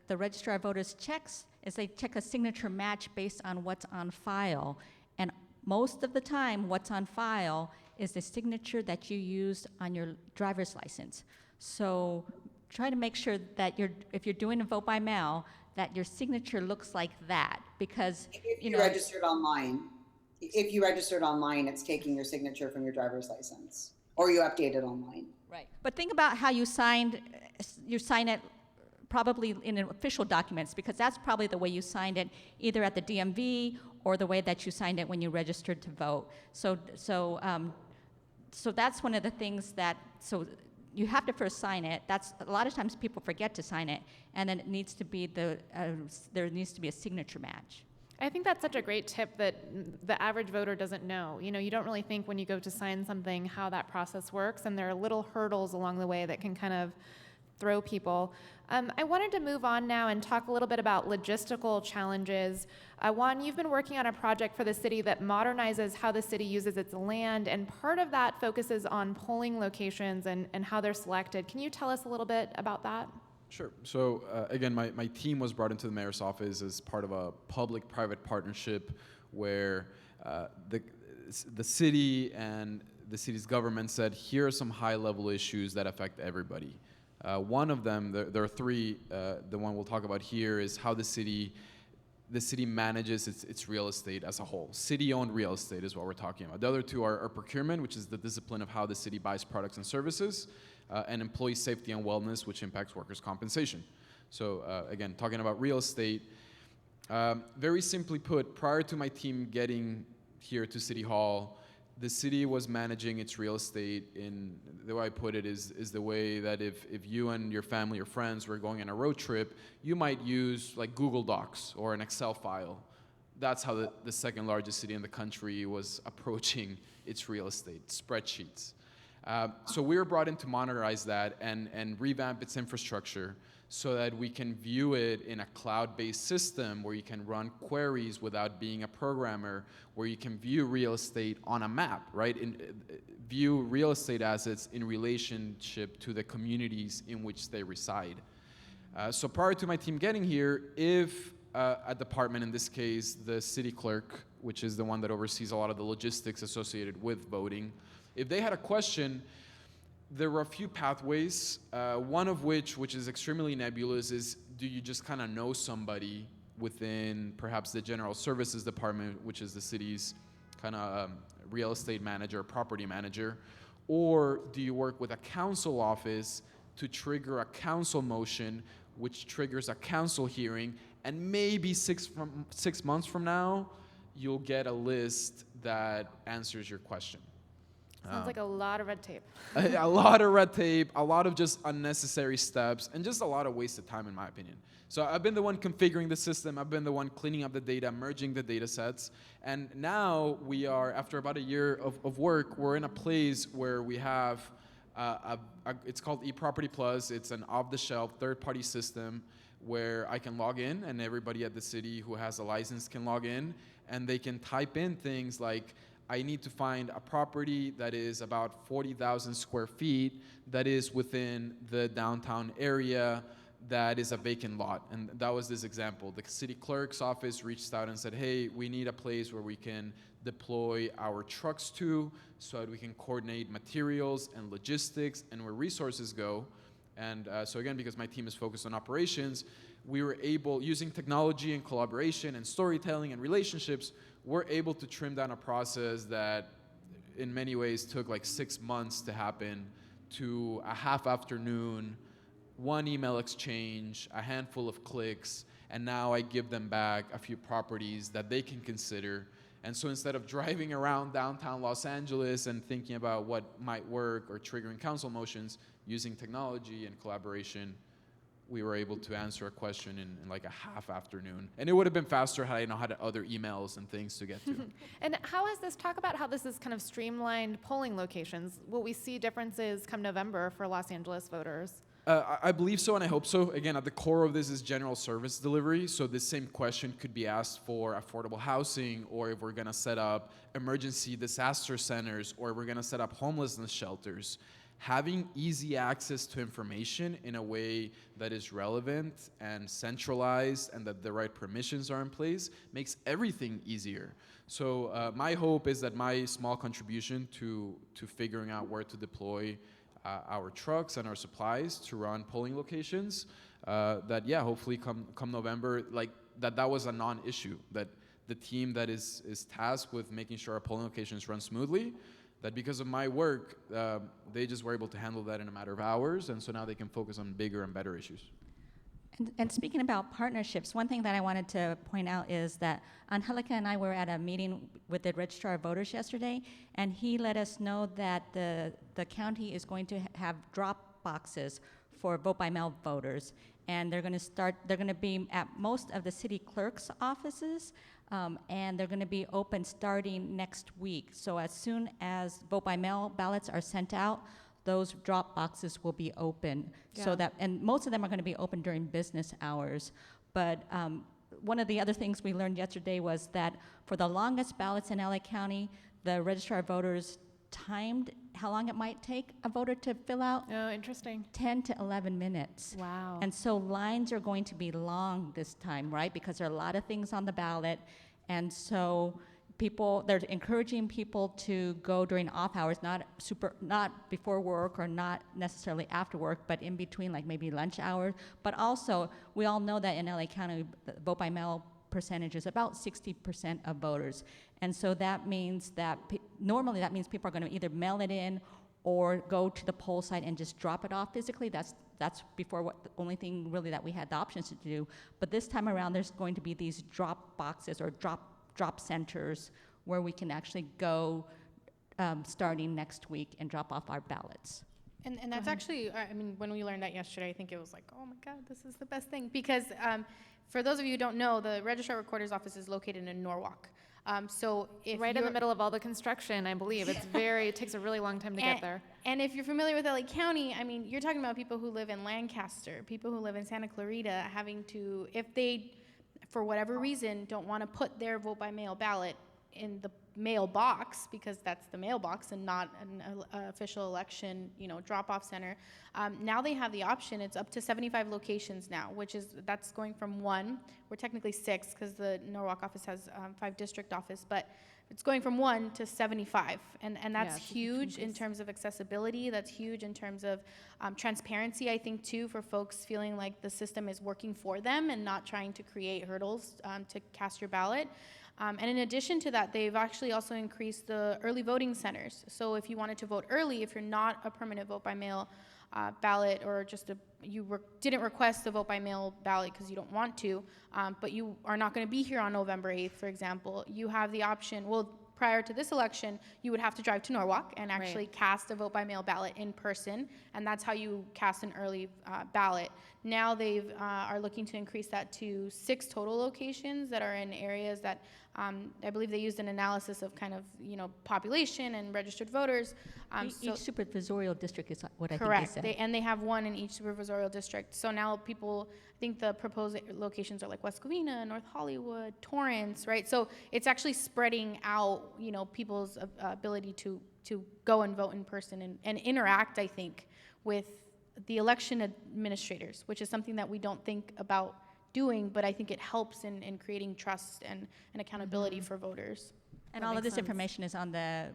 the registrar of voters checks is they check a signature match based on what's on file. And most of the time, what's on file is the signature that you used on your driver's license. So try to make sure that if you're doing a vote by mail, that your signature looks like that, because if you registered online. If you registered online, it's taking your signature from your driver's license, or you update it online. Right. But think about how you sign it probably in official documents, because that's probably the way you signed it, either at the DMV or the way that you signed it when you registered to vote. So that's one of the things so you have to first sign it. That's a lot of times people forget to sign it, and then it needs to be there needs to be a signature match. I think that's such a great tip that the average voter doesn't know. You don't really think when you go to sign something how that process works, and there are little hurdles along the way that can kind of throw people. I wanted to move on now and talk a little bit about logistical challenges. Juan, you've been working on a project for the city that modernizes how the city uses its land, and part of that focuses on polling locations and how they're selected. Can you tell us a little bit about that? Sure. So again, my team was brought into the mayor's office as part of a public-private partnership where the city and the city's government said, here are some high-level issues that affect everybody. One of them, there are three. The one we'll talk about here is how the city manages its real estate as a whole. City-owned real estate is what we're talking about. The other two are procurement, which is the discipline of how the city buys products and services, and employee safety and wellness, which impacts workers' compensation. So again, talking about real estate, very simply put, prior to my team getting here to City Hall, the city was managing its real estate in, the way I put it is the way that if you and your family or friends were going on a road trip, you might use like Google Docs or an Excel file. That's how the second largest city in the country was approaching its real estate, spreadsheets. So we were brought in to modernize that and revamp its infrastructure so that we can view it in a cloud-based system where you can run queries without being a programmer, where you can view real estate on a map, right? View real estate assets in relationship to the communities in which they reside. So prior to my team getting here, if a department, in this case, the city clerk, which is the one that oversees a lot of the logistics associated with voting, if they had a question, there were a few pathways, one of which is extremely nebulous, is do you just kind of know somebody within perhaps the general services department, which is the city's kind of real estate manager, property manager, or do you work with a council office to trigger a council motion, which triggers a council hearing, and maybe 6 months from now, you'll get a list that answers your question. Sounds like a lot of red tape. A lot of red tape, a lot of just unnecessary steps, and just a lot of wasted time, in my opinion. So I've been the one configuring the system. I've been the one cleaning up the data, merging the data sets. And now we are, after about a year of work, we're in a place where we have, it's called eProperty Plus. It's an off-the-shelf third-party system where I can log in, and everybody at the city who has a license can log in, and they can type in things like, I need to find a property that is about 40,000 square feet that is within the downtown area that is a vacant lot. And that was this example. The city clerk's office reached out and said, hey, we need a place where we can deploy our trucks to so that we can coordinate materials and logistics and where resources go. And so again, because my team is focused on operations, we were able, using technology and collaboration and storytelling and relationships, we're able to trim down a process that in many ways took like 6 months to happen to a half afternoon, one email exchange, a handful of clicks, and now I give them back a few properties that they can consider. And so instead of driving around downtown Los Angeles and thinking about what might work or triggering council motions, using technology and collaboration, we were able to answer a question in like a half afternoon. And it would have been faster had I not had other emails and things to get to. And how is this, talk about how this is kind of streamlined polling locations. Will we see differences come November for Los Angeles voters? I believe so, and I hope so. Again, at the core of this is general service delivery. So this same question could be asked for affordable housing, or if we're going to set up emergency disaster centers, or if we're going to set up homelessness shelters. Having easy access to information in a way that is relevant and centralized and that the right permissions are in place makes everything easier. So my hope is that my small contribution to figuring out where to deploy our trucks and our supplies to run polling locations, hopefully come November, like that was a non-issue, that the team that is tasked with making sure our polling locations run smoothly, that because of my work, they just were able to handle that in a matter of hours, and so now they can focus on bigger and better issues. And speaking about partnerships, one thing that I wanted to point out is that Angelica and I were at a meeting with the Registrar of Voters yesterday, and he let us know that the county is going to have drop boxes for vote-by-mail voters, and they're going to be at most of the city clerk's offices, and they're going to be open starting next week. So as soon as vote-by-mail ballots are sent out, those drop boxes will be open. Yeah. So that, and most of them are going to be open during business hours. But one of the other things we learned yesterday was that for the longest ballots in LA County, the Registrar of Voters timed how long it might take a voter to fill out. Oh, interesting. 10 to 11 minutes. Wow. And so lines are going to be long this time, right? Because there are a lot of things on the ballot. And so they're encouraging people to go during off hours, not before work or not necessarily after work, but in between, like maybe lunch hours. But also, we all know that in LA County, the vote-by-mail percentage is about 60% of voters. And so that means that normally that means people are going to either mail it in or go to the poll site and just drop it off physically. That's before the only thing really that we had the options to do. But this time around, there's going to be these drop boxes or drop centers where we can actually go starting next week and drop off our ballots. And that's actually, I mean, when we learned that yesterday, I think it was like, oh my God, this is the best thing. Because for those of you who don't know, the Registrar Recorder's office is located in Norwalk. So if right in the middle of all the construction, I believe. It's it takes a really long time to get there. And if you're familiar with LA County, I mean, you're talking about people who live in Lancaster, people who live in Santa Clarita, having to, if they, for whatever reason, don't want to put their vote-by-mail ballot in the mailbox, because that's the mailbox and not an official election, drop-off center. Now they have the option. It's up to 75 locations now, that's going from 1. We're technically 6 because the Norwalk office has 5 district office, but it's going from 1 to 75, and that's huge in terms of accessibility. That's huge in terms of transparency, I think, too, for folks feeling like the system is working for them and not trying to create hurdles to cast your ballot. And in addition to that, they've actually also increased the early voting centers. So if you wanted to vote early, if you're not a permanent vote-by-mail ballot, or just didn't request a vote-by-mail ballot because you don't want to, but you are not going to be here on November 8th, for example, you have the option, prior to this election, you would have to drive to Norwalk and actually cast a vote-by-mail ballot in person, and that's how you cast an early ballot. Now they are looking to increase that to 6 total locations that are in areas that I believe they used an analysis of kind of, population and registered voters. Each supervisorial district is what I correct. think they said. And they have 1 in each supervisorial district. So now people, I think the proposed locations are like West Covina, North Hollywood, Torrance, right? So it's actually spreading out, people's ability to go and vote in person and interact, I think, with the election administrators, which is something that we don't think about doing, but I think it helps in creating trust and accountability for voters. And That all of makes this sense. information is on the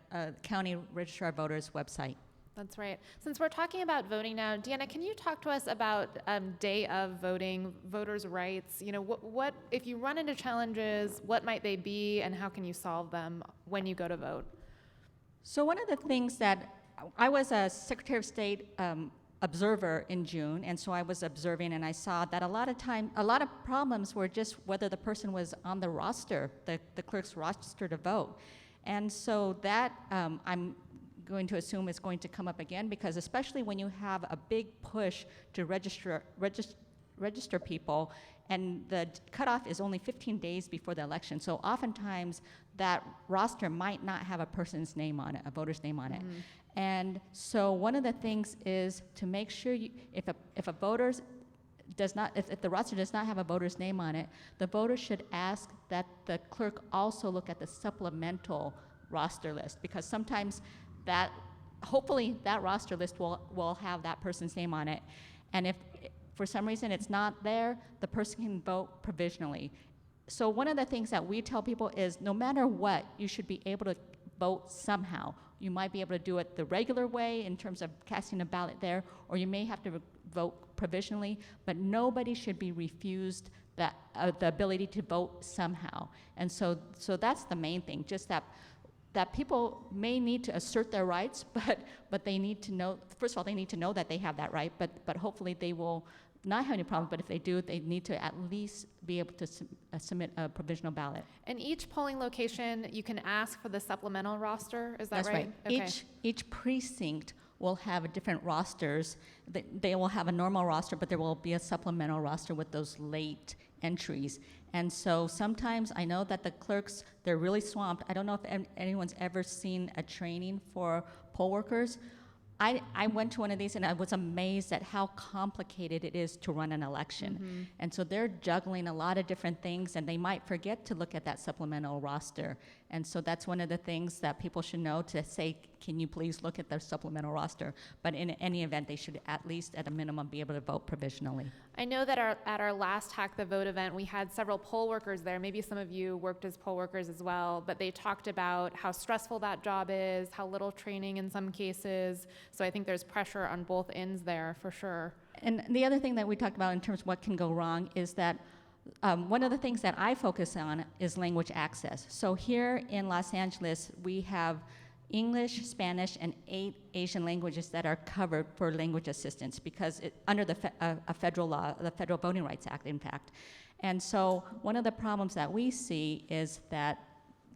County Registrar of Voters website. That's right. Since we're talking about voting now, Deanna, can you talk to us about day of voting, voters' rights? You know, what if you run into challenges, what might they be, and how can you solve them when you go to vote? So one of the things that I was a Secretary of State observer in June, and so I was observing, and I saw that a lot of problems were just whether the person was on the roster, the clerk's roster to vote, and so that I'm going to assume is going to come up again, because especially when you have a big push to register people, and the cutoff is only 15 days before the election. So oftentimes that roster might not have a person's name on it, a voter's name on it. And so one of the things is to make sure if a voter does not, if the roster does not have a voter's name on it, the voter should ask that the clerk also look at the supplemental roster list, because sometimes hopefully that roster list will have that person's name on it. And if for some reason it's not there, the person can vote provisionally. So one of the things that we tell people is no matter what, you should be able to vote somehow. You might be able to do it the regular way in terms of casting a ballot there, or you may have to vote provisionally, but nobody should be refused the ability to vote somehow. And so that's the main thing, just that people may need to assert their rights, but they need to know, first of all, they need to know that they have that right, but hopefully they will not have any problem, but if they do, they need to at least be able to submit a provisional ballot. And each polling location, you can ask for the supplemental roster, is that That's right. Okay. Each precinct will have different rosters. They will have a normal roster, but there will be a supplemental roster with those late entries. And so sometimes I know that the clerks, they're really swamped. I don't know if anyone's ever seen a training for poll workers. I went to one of these and I was amazed at how complicated it is to run an election. And so they're juggling a lot of different things, and they might forget to look at that supplemental roster. And so that's one of the things that people should know, to say, can you please look at their supplemental roster? But in any event, they should at least at a minimum be able to vote provisionally. I know that at our last Hack the Vote event, we had several poll workers there. Maybe some of you worked as poll workers as well, but they talked about how stressful that job is, how little training in some cases. So I think there's pressure on both ends there for sure. And the other thing that we talked about in terms of what can go wrong is that one of the things that I focus on is language access. So here in Los Angeles, we have English, Spanish, and 8 Asian languages that are covered for language assistance, because under the a federal law, the Federal Voting Rights Act, in fact. And so one of the problems that we see is that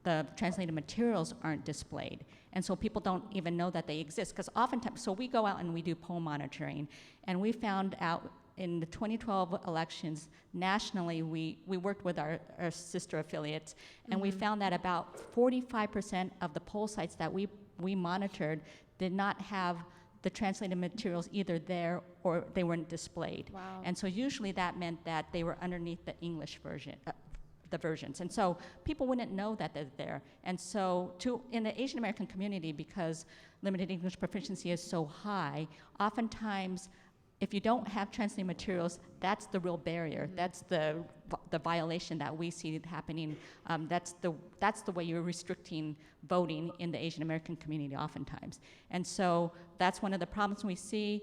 the translated materials aren't displayed. And so people don't even know that they exist, because oftentimes, so we go out and we do poll monitoring, and we found out in the 2012 elections, nationally, we worked with our sister affiliates, and we found that about 45% of the poll sites that we monitored did not have the translated materials either there or they weren't displayed. Wow. And so usually that meant that they were underneath the English version, the versions. And so people wouldn't know that they're there. And so in the Asian American community, because limited English proficiency is so high, oftentimes if you don't have translated materials, that's the real barrier. That's the violation that we see happening. That's the way you're restricting voting in the Asian American community oftentimes. And so that's one of the problems we see.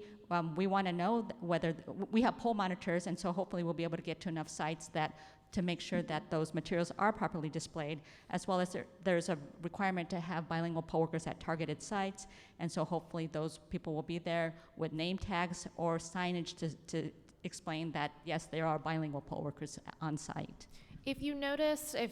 We want to know whether we have poll monitors, and so hopefully we'll be able to get to enough sites to make sure that those materials are properly displayed, as well as there's a requirement to have bilingual poll workers at targeted sites, and so hopefully those people will be there with name tags or signage to explain that, yes, there are bilingual poll workers on site. If you notice, if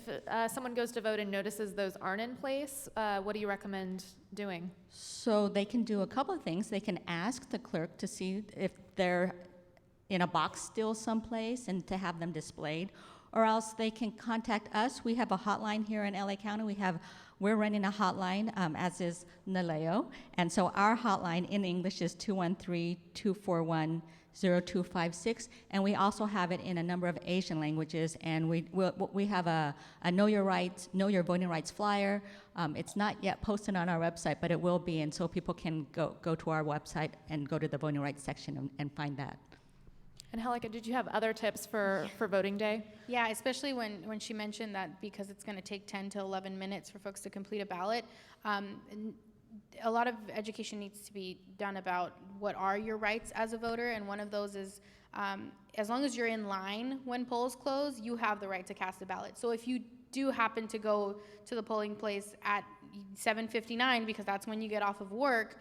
someone goes to vote and notices those aren't in place, what do you recommend doing? So they can do a couple of things. They can ask the clerk to see if they're in a box still someplace and to have them displayed. or else they can contact us. We have a hotline here in LA County. We're running a hotline, as is NALEO. And so our hotline in English is 213-241-0256. And we also have it in a number of Asian languages. And we have a Know Your Rights, Know Your Voting Rights flyer. It's not yet posted on our website, but it will be. And so people can go to our website and go to the voting rights section and find that. And Helika, did you have other tips for voting day? Yeah, especially when she mentioned that because it's going to take 10 to 11 minutes for folks to complete a ballot. A lot of education needs to be done about what are your rights as a voter, and one of those is as long as you're in line when polls close, you have the right to cast a ballot. So if you do happen to go to the polling place at 7:59 because that's when you get off of work,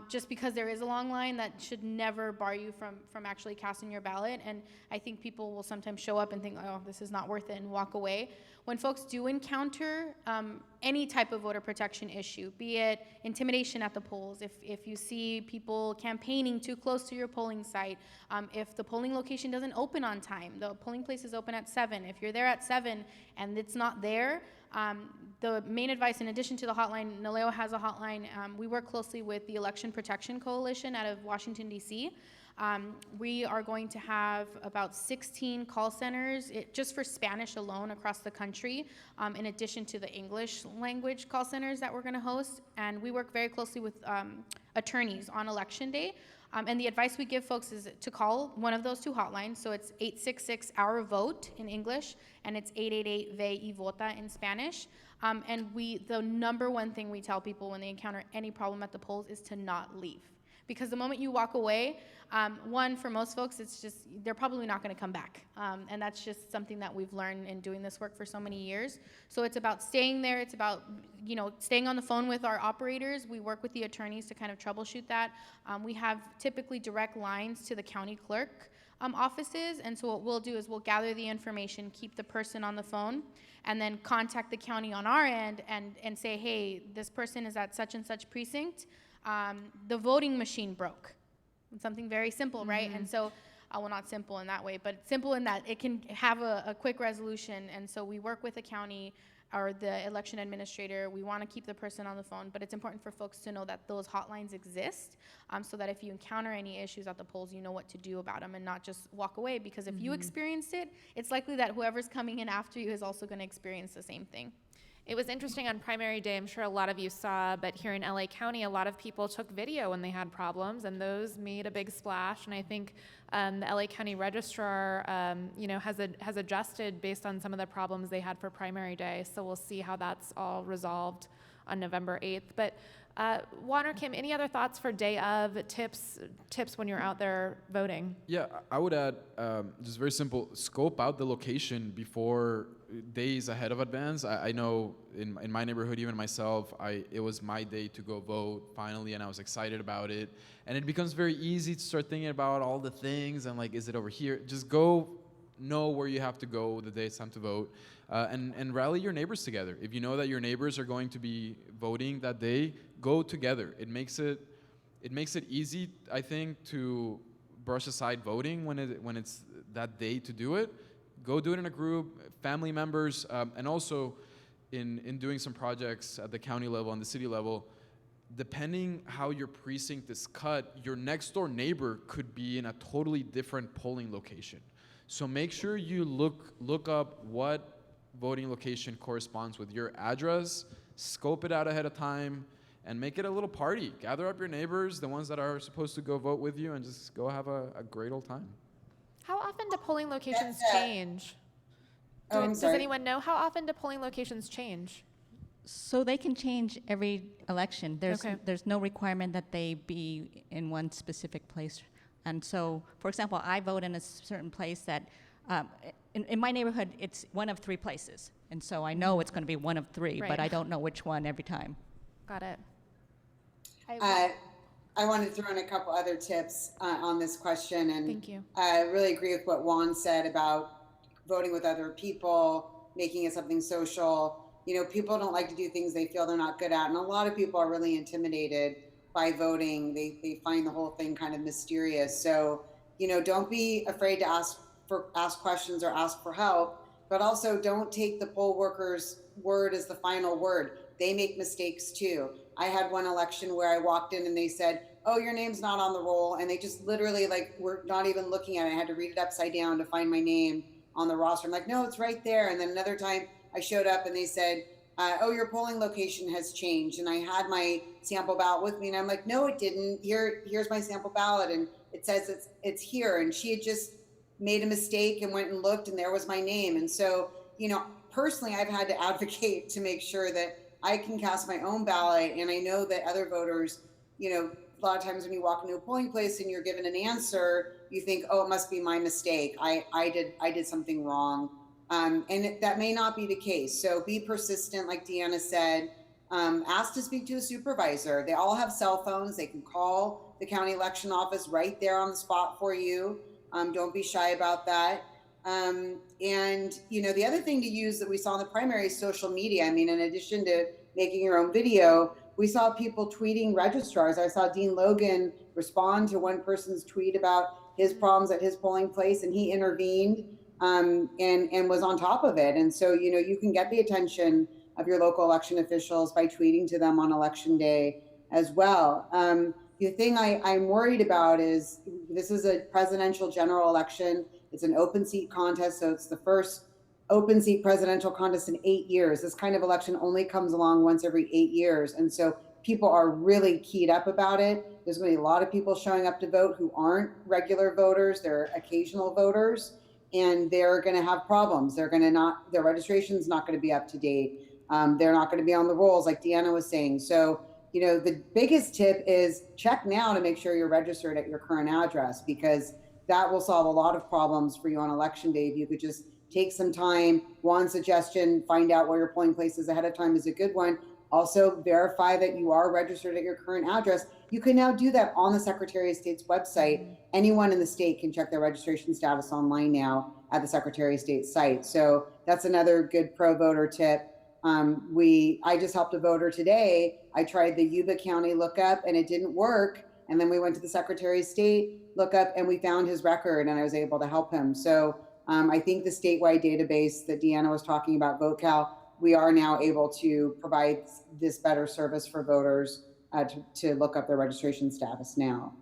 just because there is a long line, that should never bar you from actually casting your ballot. And I think people will sometimes show up and think, oh, this is not worth it, and walk away. When folks do encounter any type of voter protection issue, be it intimidation at the polls, if you see people campaigning too close to your polling site, if the polling location doesn't open on time, the polling place is open at 7. If you're there at 7 and it's not there, the main advice, in addition to the hotline, NALEO has a hotline. We work closely with the Election Protection Coalition out of Washington, D.C. We are going to have about 16 call centers just for Spanish alone across the country, in addition to the English language call centers that we're going to host. And we work very closely with attorneys on Election Day. And the advice we give folks is to call one of those two hotlines. So it's 866-OUR-VOTE in English, and it's 888-VE-VOTA in Spanish. And the number one thing we tell people when they encounter any problem at the polls is to not leave. Because the moment you walk away, one, for most folks, it's just, they're probably not going to come back. And that's just something that we've learned in doing this work for so many years. So it's about staying there. It's about, staying on the phone with our operators. We work with the attorneys to kind of troubleshoot that. We have typically direct lines to the county clerk offices. And so what we'll do is we'll gather the information, keep the person on the phone, and then contact the county on our end and say, hey, this person is at such and such precinct. The voting machine broke. It's something very simple, right? And so, well, not simple in that way, but simple in that it can have a quick resolution. And so we work with the county or the election administrator. We want to keep the person on the phone, but it's important for folks to know that those hotlines exist, so that if you encounter any issues at the polls, you know what to do about them and not just walk away. Because if you experienced it, it's likely that whoever's coming in after you is also going to experience the same thing. It was interesting on primary day, I'm sure a lot of you saw, but here in LA County, a lot of people took video when they had problems, and those made a big splash. And I think the LA County registrar, has adjusted based on some of the problems they had for primary day. So we'll see how that's all resolved on November 8th. But Juan or Kim, any other thoughts for day of, tips when you're out there voting? Yeah, I would add, just very simple, scope out the location before days ahead of advance. I know in my neighborhood, even myself, it was my day to go vote finally, and I was excited about it. And it becomes very easy to start thinking about all the things and like, is it over here? Just go know where you have to go the day it's time to vote, and rally your neighbors together. If you know that your neighbors are going to be voting that day, go together. It makes it easy, I think, to brush aside voting when it's that day to do it. Go do it in a group, family members, and also in doing some projects at the county level and the city level. Depending how your precinct is cut, your next door neighbor could be in a totally different polling location. So make sure you look up what voting location corresponds with your address, scope it out ahead of time, and make it a little party. Gather up your neighbors, the ones that are supposed to go vote with you, and just go have a great old time. How often do polling locations change? Does anyone know how often do polling locations change? So they can change every election. There's no requirement that they be in one specific place. And so, for example, I vote in a certain place that, in my neighborhood, it's one of 3 places. And so I know it's going to be one of 3, but I don't know which one every time. Got it. I wanted to throw in a couple other tips on this question. And thank you. I really agree with what Juan said about voting with other people, making it something social. People don't like to do things they feel they're not good at. And a lot of people are really intimidated by voting. They find the whole thing kind of mysterious. So, don't be afraid to ask questions or ask for help. but also don't take the poll worker's word as the final word. They make mistakes too. I had one election where I walked in and they said, oh, your name's not on the roll. And they just literally like, were not even looking at it. I had to read it upside down to find my name on the roster. I'm like, no, it's right there. And then another time I showed up and they said, oh, your polling location has changed. And I had my sample ballot with me and I'm like, no, it didn't. Here's my sample ballot. And it says it's here. And she had just made a mistake and went and looked and there was my name. And so, you know, personally, I've had to advocate to make sure that I can cast my own ballot. And I know that other voters, you know, a lot of times when you walk into a polling place and you're given an answer, you think, oh, it must be my mistake. I did something wrong. That may not be the case. So be persistent, like Deanna said. Ask to speak to a supervisor. They all have cell phones. They can call the county election office right there on the spot for you. Don't be shy about that. And, you know, the other thing to use that we saw in the primary is social media. I mean, in addition to making your own video, we saw people tweeting registrars. I saw Dean Logan respond to one person's tweet about his problems at his polling place, and he intervened and was on top of it. And so, you know, you can get the attention of your local election officials by tweeting to them on election day as well. The thing I'm worried about is this is a presidential general election. It's an open seat contest, so it's the first open seat presidential contest in 8 years. This kind of election only comes along once every 8 years. And so people are really keyed up about it. There's going to be a lot of people showing up to vote who aren't regular voters. They're occasional voters, and they're going to have problems. Their registration is not going to be up to date. They're not going to be on the rolls like Deanna was saying. So, you know, the biggest tip is check now to make sure you're registered at your current address, because that will solve a lot of problems for you on election day. If you could just take some time. One suggestion, find out where your polling place is ahead of time is a good one. Also verify that you are registered at your current address. You can now do that on the Secretary of State's website. Anyone in the state can check their registration status online now at the Secretary of State's site. So that's another good pro voter tip. I just helped a voter today. I tried the Yuba County lookup and it didn't work. And then we went to the Secretary of State lookup and we found his record and I was able to help him. So I think the statewide database that Deanna was talking about, VoteCal, we are now able to provide this better service for voters to look up their registration status now.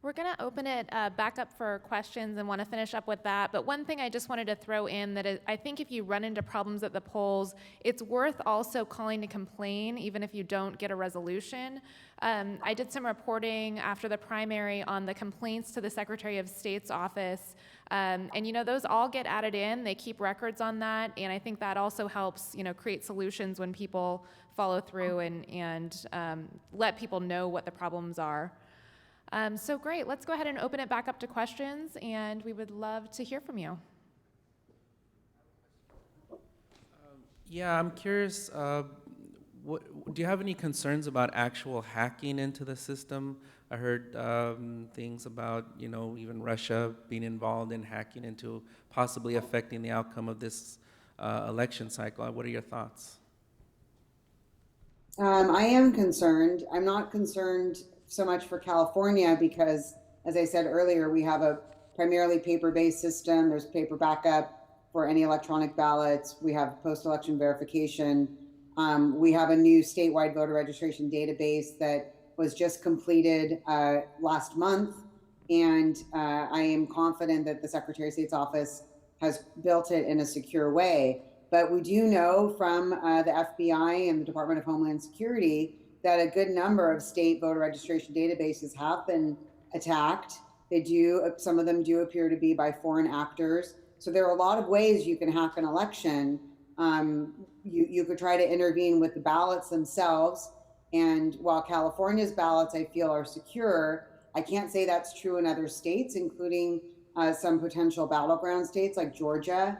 We're going to open it back up for questions and want to finish up with that. But one thing I just wanted to throw in that is, I think if you run into problems at the polls, it's worth also calling to complain, even if you don't get a resolution. I did some reporting after the primary on the complaints to the Secretary of State's office. And, you know, those all get added in. They keep records on that. And I think that also helps, you know, create solutions when people follow through and let people know what the problems are. So great, let's go ahead and open it back up to questions, and we would love to hear from you. Yeah, I'm curious, do you have any concerns about actual hacking into the system? I heard things about, you know, even Russia being involved in hacking into possibly affecting the outcome of this election cycle. What are your thoughts? I am concerned. I'm not concerned so much for California because, as I said earlier, we have a primarily paper-based system. There's paper backup for any electronic ballots. We have post-election verification. We have a new statewide voter registration database that was just completed last month. And I am confident that the Secretary of State's office has built it in a secure way. But we do know from the FBI and the Department of Homeland Security that a good number of state voter registration databases have been attacked. Some of them do appear to be by foreign actors. So there are a lot of ways you can hack an election. You could try to intervene with the ballots themselves. And while California's ballots, I feel, are secure, I can't say that's true in other states, including some potential battleground states like Georgia,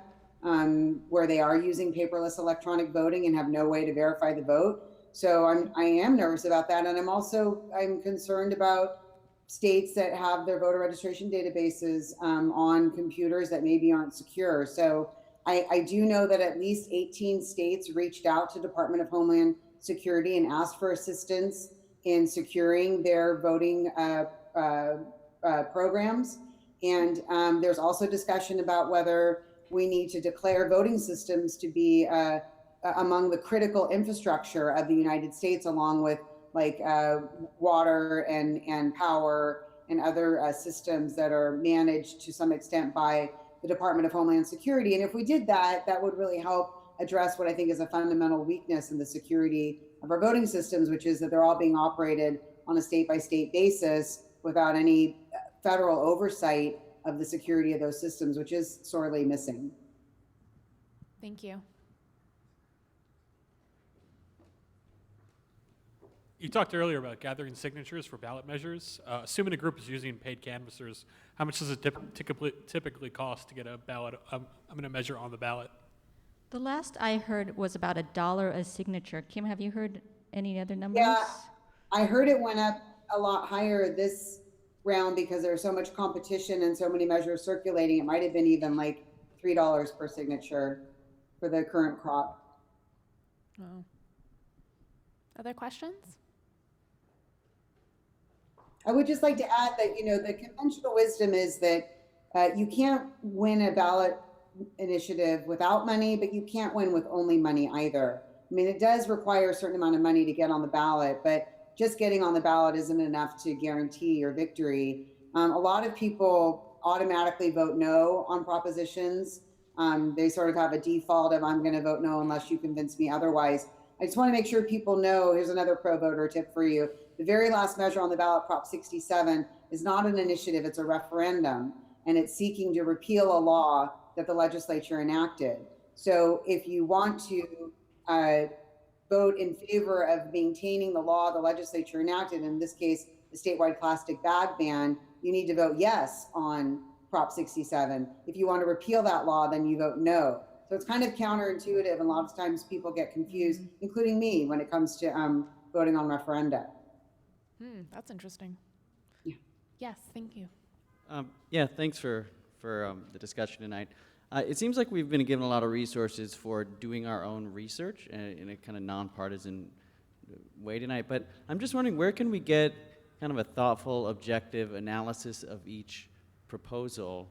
where they are using paperless electronic voting and have no way to verify the vote. So I am nervous about that. And I'm concerned about states that have their voter registration databases on computers that maybe aren't secure. So I do know that at least 18 states reached out to Department of Homeland Security and asked for assistance in securing their voting programs. And there's also discussion about whether we need to declare voting systems to be among the critical infrastructure of the United States, along with like water and power and other systems that are managed to some extent by the Department of Homeland Security. And if we did that, that would really help address what I think is a fundamental weakness in the security of our voting systems, which is that they're all being operated on a state-by-state basis without any federal oversight of the security of those systems, which is sorely missing. Thank you. You talked earlier about gathering signatures for ballot measures. Assuming a group is using paid canvassers, how much does it typically cost to get a ballot, a measure on the ballot? The last I heard was about $1 a signature. Kim, have you heard any other numbers? Yeah, I heard it went up a lot higher this round because there's so much competition and so many measures circulating. It might have been even like $3 per signature for the current crop. Oh. Other questions? I would just like to add that, you know, the conventional wisdom is that you can't win a ballot initiative without money, but you can't win with only money either. I mean, it does require a certain amount of money to get on the ballot, but just getting on the ballot isn't enough to guarantee your victory. A lot of people automatically vote no on propositions. They sort of have a default of, I'm going to vote no unless you convince me otherwise. I just want to make sure people know, here's another pro-voter tip for you. The very last measure on the ballot, Prop 67, is not an initiative, it's a referendum, and it's seeking to repeal a law that the legislature enacted. So if you want to vote in favor of maintaining the law the legislature enacted, in this case, the statewide plastic bag ban, you need to vote yes on Prop 67. If you want to repeal that law, then you vote no. So it's kind of counterintuitive, and a lot of times people get confused, including me, when it comes to voting on referenda. That's interesting. Yeah. Yes, thank you. Yeah, thanks for the discussion tonight. It seems like we've been given a lot of resources for doing our own research in a kind of nonpartisan way tonight, but I'm just wondering, where can we get kind of a thoughtful, objective analysis of each proposal?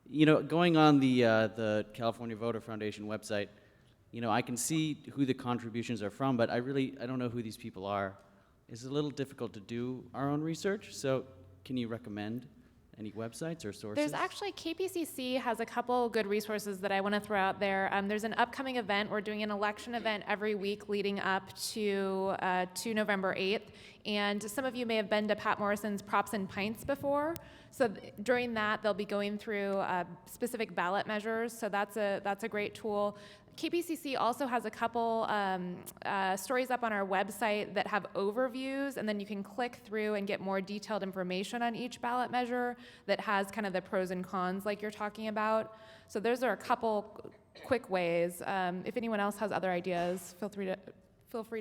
You know, going on the California Voter Foundation website, you know, I can see who the contributions are from, but I don't know who these people are. It's a little difficult to do our own research, so can you recommend any websites or sources? There's actually, KPCC has a couple good resources that I want to throw out there. There's an upcoming event. We're doing an election event every week leading up to November 8th. And some of you may have been to Pat Morrison's Props and Pints before. So during that, they'll be going through specific ballot measures. So that's a great tool. KPCC also has a couple stories up on our website that have overviews, and then you can click through and get more detailed information on each ballot measure that has kind of the pros and cons like you're talking about. So those are a couple quick ways. If anyone else has other ideas, feel free to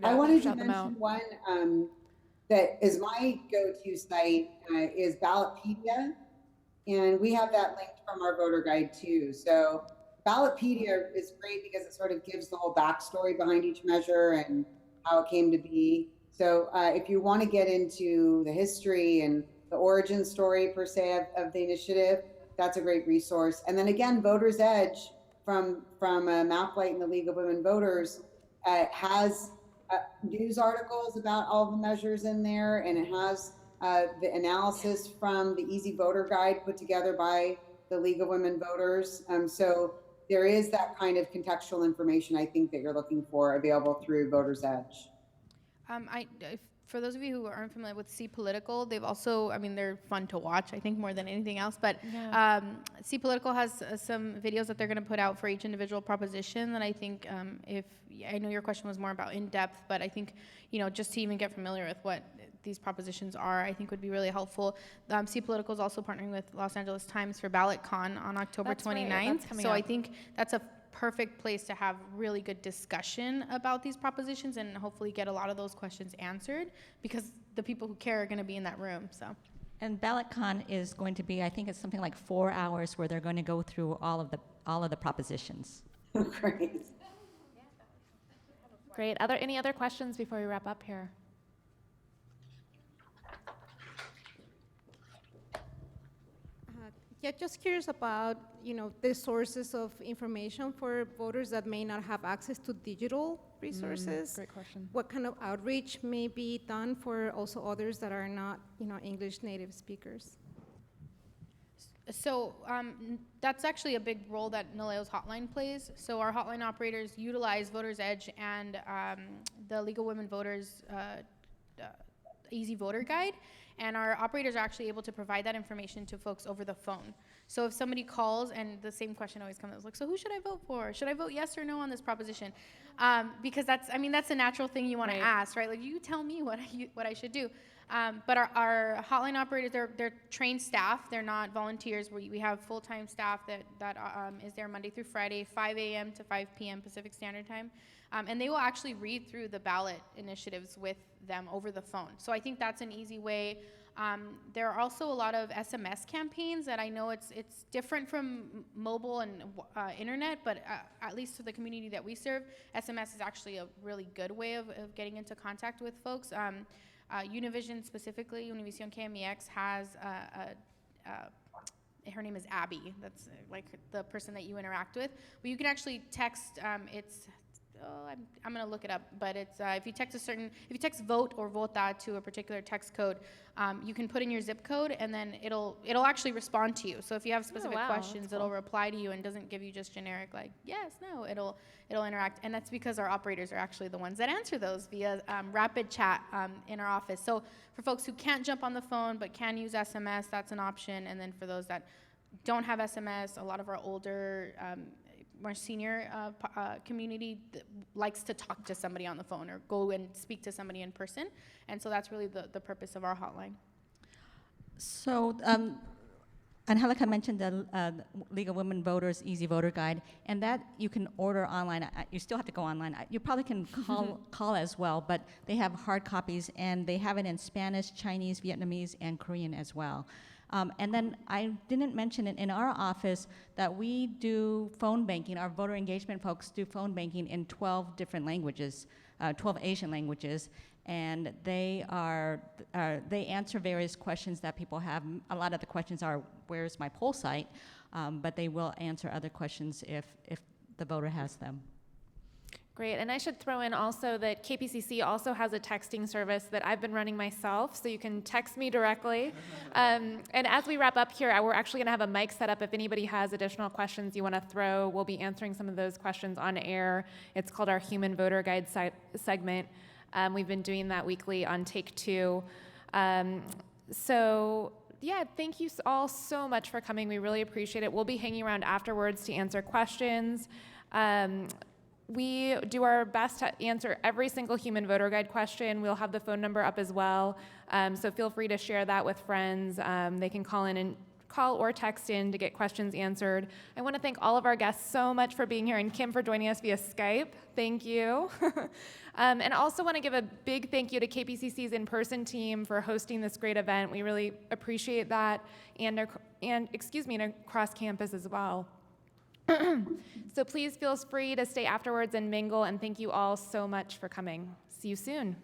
I wanted to shout them out. mention one that is my go-to site is Ballotpedia, and we have that linked from our voter guide too. So Ballotpedia is great because it sort of gives the whole backstory behind each measure and how it came to be. So if you want to get into the history and the origin story per se of the initiative, that's a great resource. And then again, Voter's Edge from Maplight and the League of Women Voters has news articles about all the measures in there, and it has the analysis from the Easy Voter Guide put together by the League of Women Voters. So there is that kind of contextual information I think that you're looking for available through Voter's Edge. For those of you who aren't familiar with See Political, they've also, I mean, they're fun to watch, I think, more than anything else. But Yeah. See Political has some videos that they're going to put out for each individual proposition that I think, I know your question was more about in-depth, but I think, you know, just to even get familiar with what these propositions are, I think would be really helpful. See Political is also partnering with Los Angeles Times for BallotCon on October That's right, 29th. that's coming So I up. think that's a perfect place to have really good discussion about these propositions and hopefully get a lot of those questions answered, because the people who care are going to be in that room. So. And BallotCon is going to be, I think it's something like 4 hours where they're going to go through all of the propositions. Great. Great. Any other questions before we wrap up here? Yeah, just curious about, the sources of information for voters that may not have access to digital resources. Great question. What kind of outreach may be done for also others that are not, English native speakers? So that's actually a big role that Naleo's hotline plays. So our hotline operators utilize Voters Edge and the League of Women Voters Easy Voter Guide, and our operators are actually able to provide that information to folks over the phone. So if somebody calls, and the same question always comes, it's like, so who should I vote for? Should I vote yes or no on this proposition? Because that's a natural thing you want to ask, right? Like, you tell me what I should do. But our hotline operators, they're trained staff. They're not volunteers. We have full-time staff that is there Monday through Friday, 5 a.m. to 5 p.m. Pacific Standard Time. And they will actually read through the ballot initiatives with them over the phone. So I think that's an easy way. There are also a lot of SMS campaigns that I know it's different from mobile and internet, but at least to the community that we serve, SMS is actually a really good way of getting into contact with folks. Univision specifically, Univision KMEX has her name is Abby. That's like the person that you interact with. But you can actually text. I'm gonna look it up. But it's if you text vote or vota to a particular text code, you can put in your zip code, and then it'll actually respond to you. So if you have specific questions, it'll reply to you and doesn't give you just generic like yes, no. It'll interact, and that's because our operators are actually the ones that answer those via rapid chat in our office. So for folks who can't jump on the phone but can use SMS, that's an option. And then for those that don't have SMS, a lot of our older more senior community likes to talk to somebody on the phone or go and speak to somebody in person. And so that's really the purpose of our hotline. So, Angelica mentioned the League of Women Voters Easy Voter Guide, and that you can order online. You still have to go online. You probably can call as well, but they have hard copies, and they have it in Spanish, Chinese, Vietnamese, and Korean as well. And then I didn't mention it in our office that we do phone banking. Our voter engagement folks do phone banking in 12 different languages, 12 Asian languages, and they answer various questions that people have. A lot of the questions are, where's my poll site? But they will answer other questions if the voter has them. Great, and I should throw in also that KPCC also has a texting service that I've been running myself, so you can text me directly. And as we wrap up here, we're actually gonna have a mic set up if anybody has additional questions you wanna throw. We'll be answering some of those questions on air. It's called our Human Voter Guide segment. We've been doing that weekly on Take Two. So yeah, thank you all so much for coming. We really appreciate it. We'll be hanging around afterwards to answer questions. We do our best to answer every single Human Voter Guide question. We'll have the phone number up as well, so feel free to share that with friends. They can call or text in to get questions answered. I want to thank all of our guests so much for being here, and Kim for joining us via Skype. Thank you. And also want to give a big thank you to KPCC's in-person team for hosting this great event. We really appreciate that, and across campus as well. So please feel free to stay afterwards and mingle, and thank you all so much for coming. See you soon.